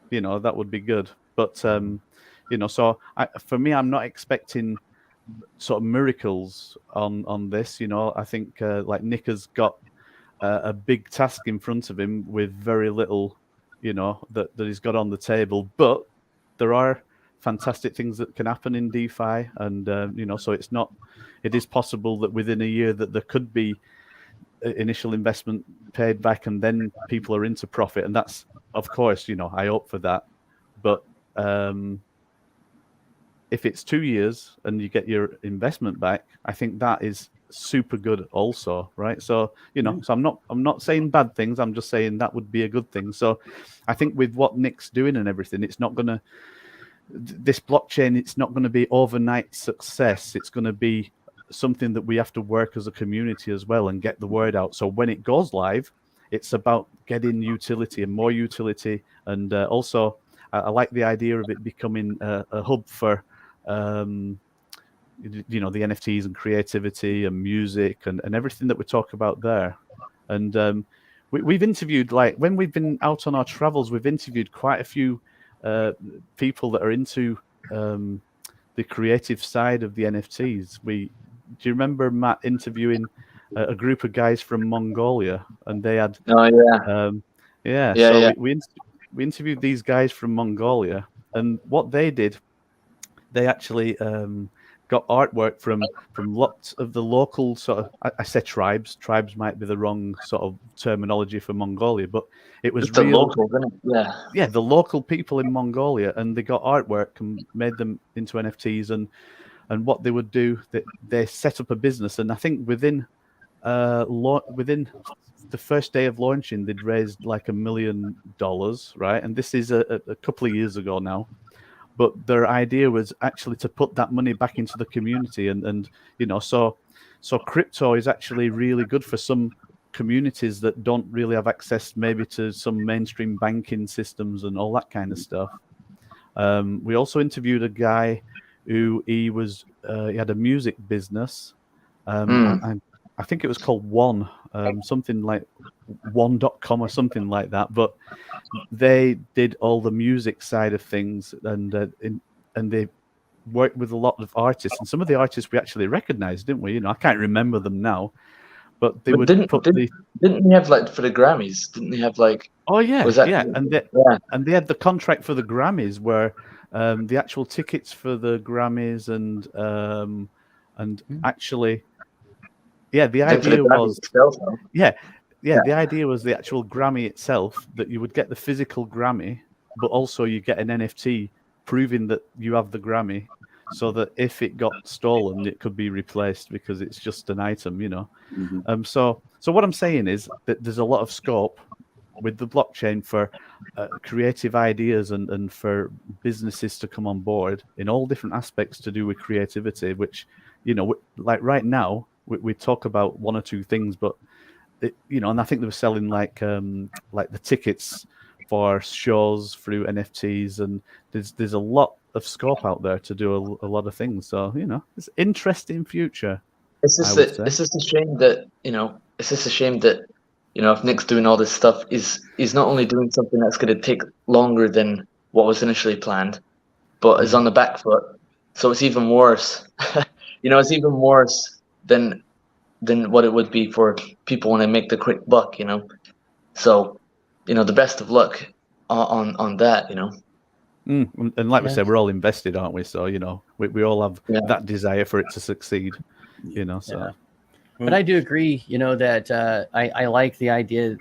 that would be good. But so for me, I'm not expecting sort of miracles on this. I think like Nick has got a big task in front of him with very little that he's got on the table, but there are fantastic things that can happen in DeFi, and so it is possible that within a year that there could be initial investment paid back and then people are into profit, and that's, of course, I hope for that. But if it's 2 years and you get your investment back, I think that is super good also, right? So so I'm not saying bad things, I'm just saying that would be a good thing. So I think with what Nick's doing and everything, this blockchain, it's not going to be overnight success. It's going to be something that we have to work as a community as well and get the word out. So when it goes live, it's about getting utility and more utility, and also I like the idea of it becoming a hub for you know, the NFTs and creativity and music and everything that we talk about there. And we've interviewed, like when we've been out on our travels, we've interviewed quite a few people that are into the creative side of the NFTs. Do you remember Matt interviewing a group of guys from Mongolia, and they had we interviewed these guys from Mongolia, and what they did, they actually got artwork from lots of the local sort of, I say tribes might be the wrong sort of terminology for Mongolia, but it was the local, isn't it? Yeah, the local people in Mongolia, and they got artwork and made them into NFTs, and what they would do, they set up a business, and I think within the first day of launching, they'd raised like $1 million, right? And this is a couple of years ago now. But their idea was actually to put that money back into the community, and you know, so crypto is actually really good for some communities that don't really have access maybe to some mainstream banking systems and all that kind of stuff. We also interviewed a guy who he had a music business. I think it was called One, something like one.com or something like that. But they did all the music side of things, and they worked with a lot of artists. And some of the artists we actually recognized, didn't we? You know, I can't remember them now, but they didn't they have like for the Grammys? Didn't they have like? Oh yeah, was that, yeah, and they had the contract for the Grammys where the actual tickets for the Grammys and actually. Yeah, the idea was the idea was the actual Grammy itself, that you would get the physical Grammy, but also you get an NFT proving that you have the Grammy, so that if it got stolen, it could be replaced because it's just an item, you know. Mm-hmm. So what I'm saying is that there's a lot of scope with the blockchain for creative ideas and for businesses to come on board in all different aspects to do with creativity, which, you know, like right now, we talk about one or two things, but you know, and I think they were selling like the tickets for shows through NFTs, and there's a lot of scope out there to do a lot of things. So, you know, it's an interesting future. It's just a shame that, you know, if Nick's doing all this stuff, he's not only doing something that's going to take longer than what was initially planned, but is on the back foot. So it's even worse. You know, it's even worse than what it would be for people when they make the quick buck, you know. So, you know, the best of luck on that, you know. And like we said, we're all invested, aren't we? So, you know, we all have that desire for it to succeed, you know. So, but I do agree, you know, that I like the idea.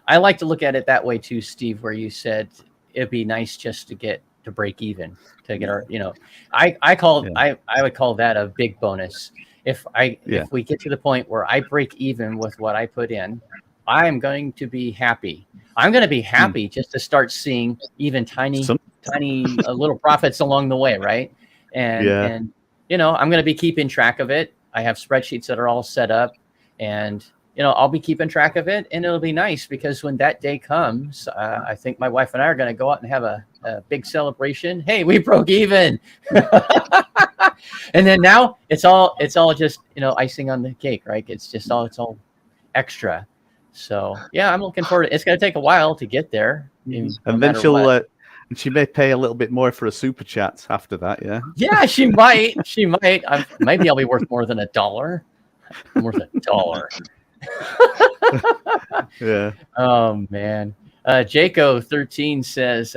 I like to look at it that way too, Steve, where you said it'd be nice just to get to break even, to get our, you know, I would call that a big bonus. If we get to the point where I break even with what I put in, I'm going to be happy. I'm going to be happy just to start seeing even tiny little profits along the way, right? And you know, I'm going to be keeping track of it. I have spreadsheets that are all set up, and you know, I'll be keeping track of it, and it'll be nice because when that day comes, I think my wife and I are going to go out and have a big celebration. Hey, we broke even. And then now it's all just, you know, icing on the cake, right? It's all extra. So yeah, I'm looking forward to it. It's going to take a while to get there. And then she may pay a little bit more for a super chat after that. Yeah. Yeah, she might. Maybe I'll be worth more than $1. I'm worth $1. Yeah. Oh man. Jaco13 says,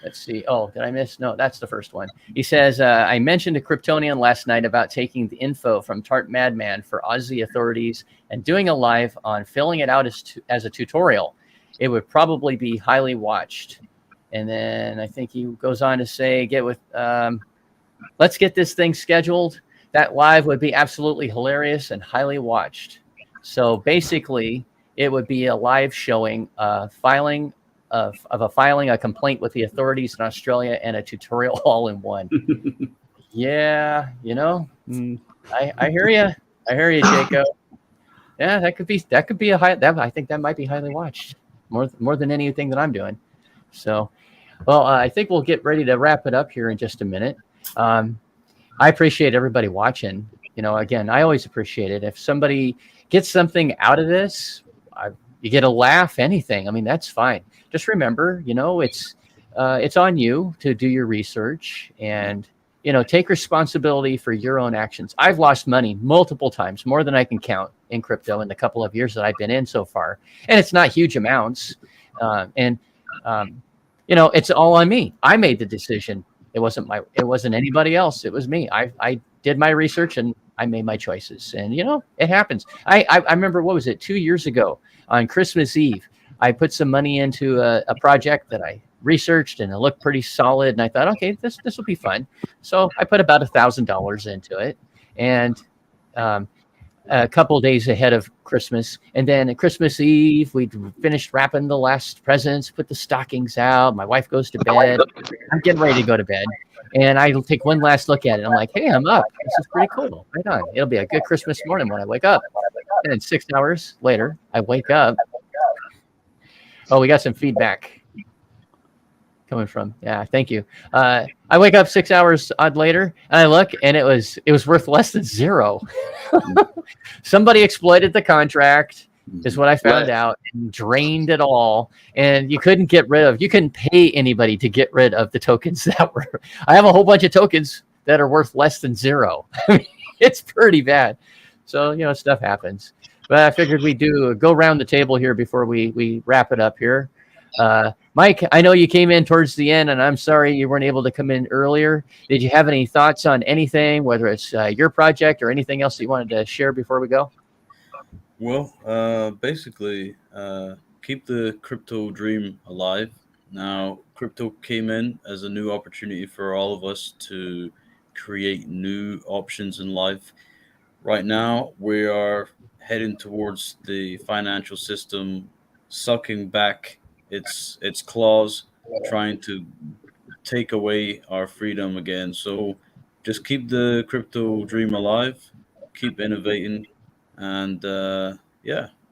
let's see. Oh, did I miss? No, that's the first one. He says, I mentioned to Kryptonian last night about taking the info from Tart Madman for Aussie authorities and doing a live on filling it out as a tutorial. It would probably be highly watched. And then I think he goes on to say, let's get this thing scheduled. That live would be absolutely hilarious and highly watched. So basically, it would be a live showing filing a complaint with the authorities in Australia and a tutorial all in one. Yeah, you know, I hear you. I hear you, Jacob. Yeah, that could be a high. I think that might be highly watched more than anything that I'm doing. So, Well, I think we'll get ready to wrap it up here in just a minute. I appreciate everybody watching. Again, I always appreciate it. If somebody gets something out of this, you get a laugh, anything. I mean, that's fine. Just remember, it's on you to do your research and, take responsibility for your own actions. I've lost money multiple times, more than I can count in crypto in the couple of years that I've been in so far. And it's not huge amounts. It's all on me. I made the decision. It wasn't anybody else. It was me. I did my research and I made my choices. And it happens. I remember, what was it, 2 years ago on Christmas Eve, I put some money into a project that I researched and it looked pretty solid. And I thought, okay, this will be fun. So I put about $1,000 into it, and a couple of days ahead of Christmas. And then at Christmas Eve, we finished wrapping the last presents, put the stockings out. My wife goes to bed. I'm getting ready to go to bed. And I take one last look at it. I'm like, hey, I'm up. This is pretty cool. Right on. It'll be a good Christmas morning when I wake up. And then 6 hours later, I wake up. Oh, we got some feedback coming from. Yeah, thank you. I wake up 6 hours later, and I look, and it was worth less than zero. Somebody exploited the contract, is what I found out, and drained it all. And you couldn't pay anybody to get rid of the tokens that were. I have a whole bunch of tokens that are worth less than zero. It's pretty bad. So stuff happens. But I figured we'd go around the table here before we wrap it up here. Mike, I know you came in towards the end, and I'm sorry you weren't able to come in earlier. Did you have any thoughts on anything, whether it's your project or anything else that you wanted to share before we go? Well, basically, keep the crypto dream alive. Now, crypto came in as a new opportunity for all of us to create new options in life. Right now, we are heading towards the financial system sucking back its claws, trying to take away our freedom again. So just keep the crypto dream alive, keep innovating, and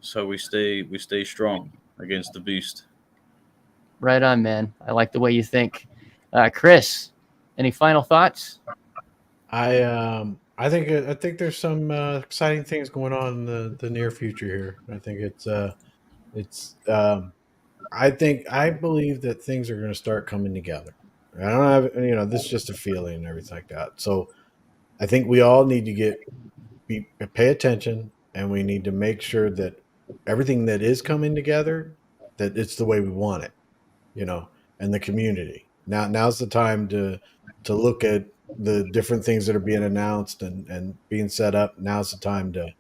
so we stay strong against the beast. Right on, man. I like the way you think. Chris, any final thoughts? I think there's some exciting things going on in the near future here. I think I believe that things are going to start coming together. I don't have, this is just a feeling and everything like that. So I think we all need to pay attention, and we need to make sure that everything that is coming together, that it's the way we want it, and the community. Now's the time to look at the different things that are being announced and being set up. Now's the time to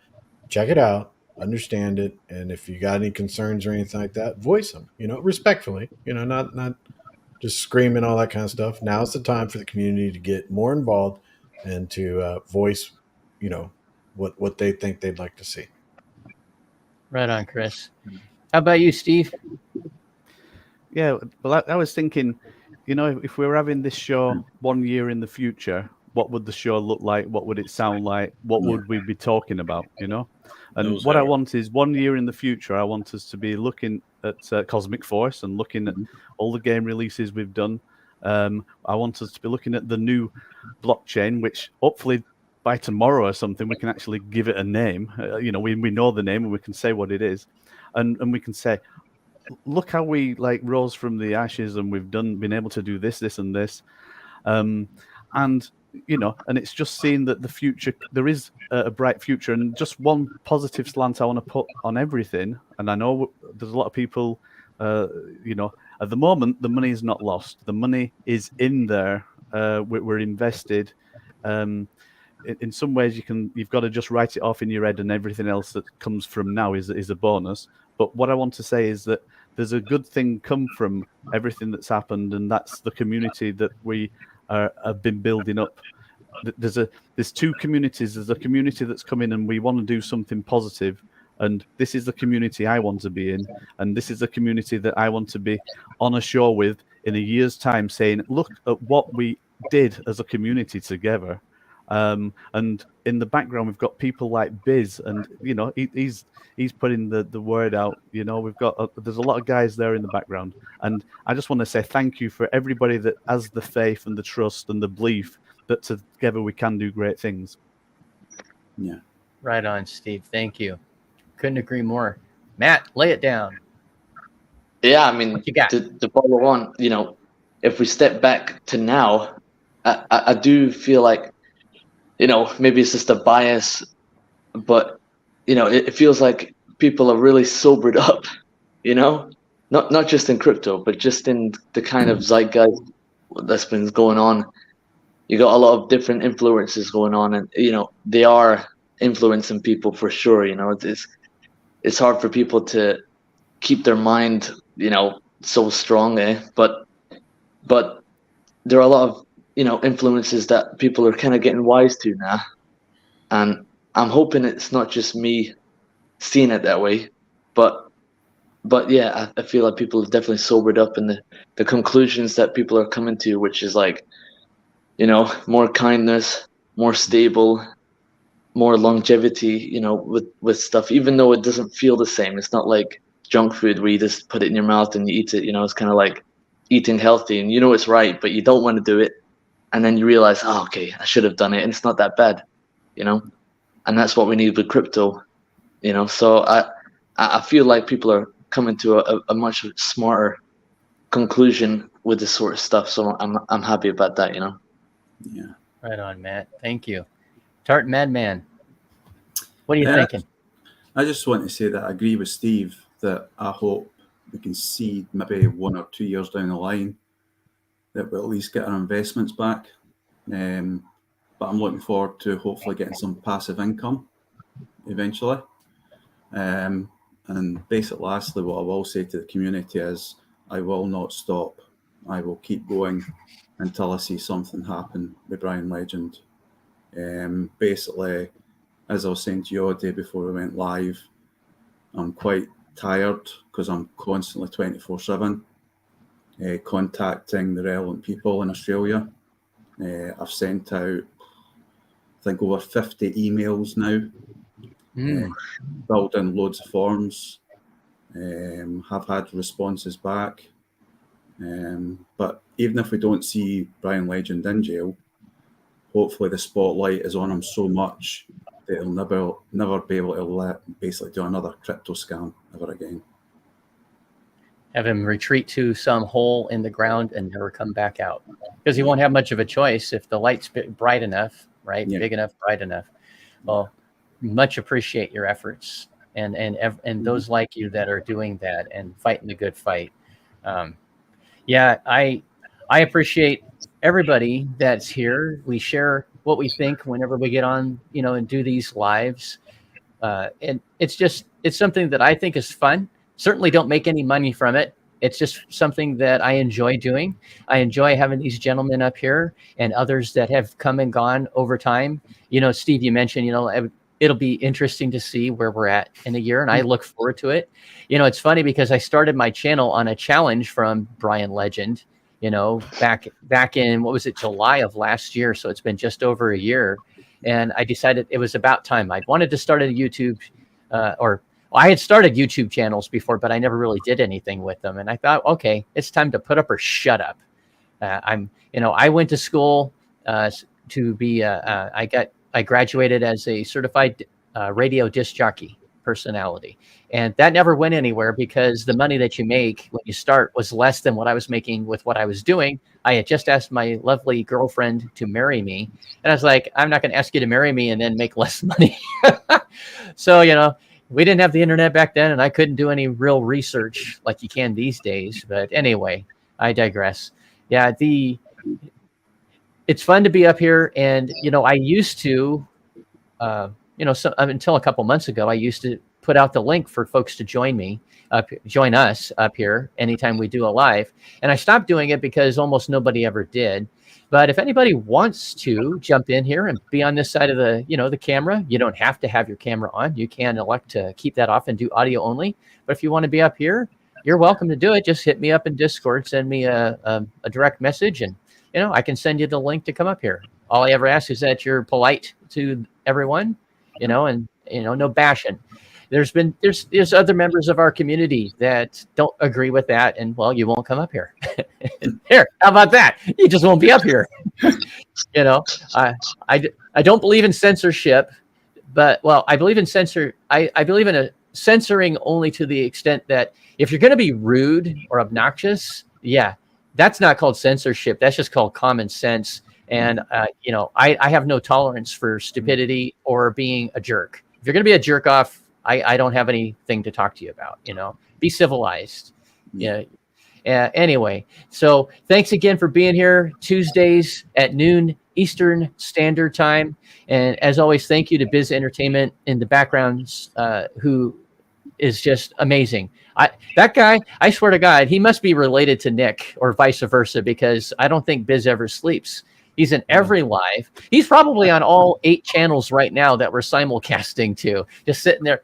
check it out, understand it, and if you got any concerns or anything like that, voice them, respectfully, not just screaming all that kind of stuff. Now's the time for the community to get more involved and to voice, what they think they'd like to see. Right on, Chris. How about you, Steve? Yeah, well, I was thinking, if we were having this show 1 year in the future, what would the show look like? What would it sound like? What would we be talking about? And what I want is 1 year in the future, I want us to be looking at Cosmic Force and looking at all the game releases we've done. I want us to be looking at the new blockchain, which hopefully by tomorrow or something, we can actually give it a name. We know the name and we can say what it is. And we can say, look how we rose from the ashes, and we've been able to do this, and this. And it's just seeing that the future, there is a bright future, and just one positive slant I want to put on everything. And I know there's a lot of people, at the moment, the money is not lost. The money is in there. We're invested. In some ways, you've got to just write it off in your head, and everything else that comes from now is a bonus. But what I want to say is that there's a good thing come from everything that's happened, and that's the community that we have been building up. There's two communities. There's a community that's come in, and we want to do something positive, and this is the community I want to be in, and this is the community that I want to be on a show with in a year's time, saying, look at what we did as a community together. And in the background, we've got people like Biz, and he's putting the word out. We've got there's a lot of guys there in the background, and I just want to say thank you for everybody that has the faith and the trust and the belief that together we can do great things. Yeah. Right on, Steve. Thank you. Couldn't agree more. Matt, lay it down. Yeah, I mean, What you got? to follow on, if we step back to now, I do feel like, maybe it's just a bias, but, it feels like people are really sobered up, not just in crypto, but just in the kind of zeitgeist that's been going on. You got a lot of different influences going on, and, they are influencing people for sure. It's hard for people to keep their mind, so strong, but there are a lot of influences that people are kind of getting wise to now, and I'm hoping it's not just me seeing it that way, but yeah, I feel like people have definitely sobered up in the conclusions that people are coming to, which is like, more kindness, more stable, more longevity, with stuff, even though it doesn't feel the same. It's not like junk food where you just put it in your mouth and you eat it. It's kind of like eating healthy, and it's right, but you don't want to do it, and then you realize, oh, okay, I should have done it, and it's not that bad, and that's what we need with crypto, so I feel like people are coming to a much smarter conclusion with this sort of stuff, so I'm happy about that. Yeah. Right on, Matt. Thank you. Tart Madman, what are you thinking? I just want to say that I agree with Steve that I hope we can see maybe 1 or 2 years down the line that we'll at least get our investments back. But I'm looking forward to hopefully getting some passive income eventually. And basically, lastly, what I will say to the community is I will not stop. I will keep going until I see something happen with Brian Legend. Basically, as I was saying to you all day before we went live, I'm quite tired because I'm constantly 24/7 contacting the relevant people in Australia. I've sent out, I think, over 50 emails now, filled in loads of forms, have had responses back. But even if we don't see Brian Legend in jail, hopefully the spotlight is on him so much that he'll never be able to basically do another crypto scam ever again. Have him retreat to some hole in the ground and never come back out, because he won't have much of a choice if the light's bright enough, right? Yeah. Big enough, bright enough. Well, much appreciate your efforts and those like you that are doing that and fighting the good fight. Yeah, I appreciate everybody that's here. We share what we think whenever we get on, and do these lives. And it's something that I think is fun. Certainly don't make any money from it. It's just something that I enjoy doing. I enjoy having these gentlemen up here and others that have come and gone over time. Steve, you mentioned, it'll be interesting to see where we're at in a year, and I look forward to it. It's funny because I started my channel on a challenge from Brian Legend, back in, what was it, July of last year. So it's been just over a year. And I decided it was about time. I wanted to start a YouTube, I had started YouTube channels before, but I never really did anything with them. And I thought, okay, it's time to put up or shut up. I went to school to be, I graduated as a certified radio disc jockey personality. And that never went anywhere because the money that you make when you start was less than what I was making with what I was doing. I had just asked my lovely girlfriend to marry me. And I was like, I'm not going to ask you to marry me and then make less money. So, we didn't have the internet back then, and I couldn't do any real research like you can these days. But anyway, I digress. Yeah, it's fun to be up here. And, I used to, until a couple months ago, I used to put out the link for folks to join us up here anytime we do a live. And I stopped doing it because almost nobody ever did. But if anybody wants to jump in here and be on this side of the camera, you don't have to have your camera on. You can elect to keep that off and do audio only. But if you want to be up here, you're welcome to do it. Just hit me up in Discord, send me a direct message, and I can send you the link to come up here. all I ever ask is that you're polite to everyone, and no bashing. There's other members of our community that don't agree with that, and well, you won't come up here. Here, how about that? You just won't be up here. I don't believe in censorship, but I believe in I believe in a censoring only to the extent that if you're going to be rude or obnoxious, that's not called censorship. That's just called common sense. And I have no tolerance for stupidity or being a jerk. If you're going to be a jerk off, I don't have anything to talk to you about. Be civilized. Yeah. Anyway, so thanks again for being here Tuesdays at noon Eastern Standard Time. And as always, thank you to Biz Entertainment in the backgrounds, who is just amazing. That guy, I swear to God, he must be related to Nick or vice versa, because I don't think Biz ever sleeps. He's in every live. He's probably on all 8 channels right now that we're simulcasting to, just sitting there.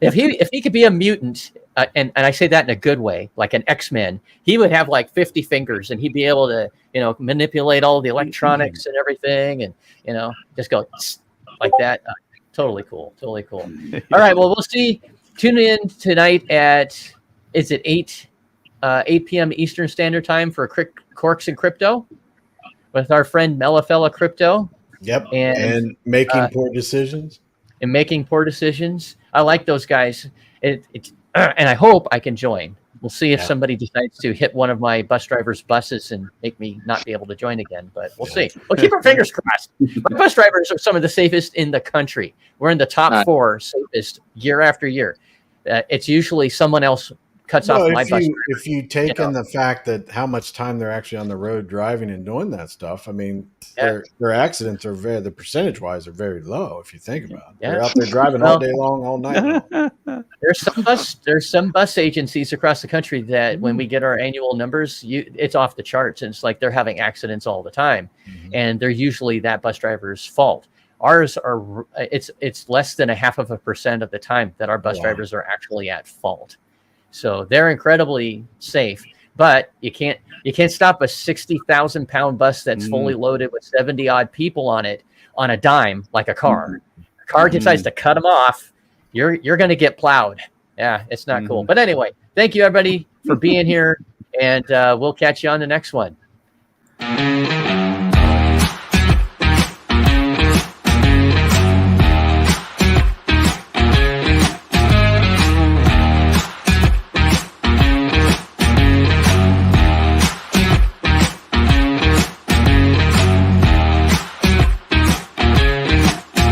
If he could be a mutant, and I say that in a good way, like an X-Men, he would have like 50 fingers, and he'd be able to, manipulate all the electronics and everything, and just go like that. Totally cool. All right, well, we'll see. Tune in tonight at 8 p.m. Eastern Standard Time for Corks and Crypto with our friend Mellafella Crypto. Yep, and making poor decisions. And making poor decisions. I like those guys. And I hope I can join. We'll see if somebody decides to hit one of my bus drivers' buses and make me not be able to join again. But we'll see. We'll keep our fingers crossed. My bus drivers are some of the safest in the country. We're in the top 4 safest year after year. It's usually someone else cuts off my bus driver. If you take in the fact that how much time they're actually on the road driving and doing that stuff, I mean, their accidents are the percentage-wise are very low if you think about it. They're out there driving all day long, all night long. There's some bus agencies across the country that when we get our annual numbers, it's off the charts, and it's like they're having accidents all the time, and they're usually that bus driver's fault. Ours are it's less than 0.5% of the time that our bus drivers are actually at fault. So they're incredibly safe, but you can't stop a 60,000-pound bus that's fully loaded with 70 odd people on it on a dime like a car. A car decides to cut them off, you're going to get plowed. Yeah, it's not cool. But anyway, thank you everybody for being here, and we'll catch you on the next one.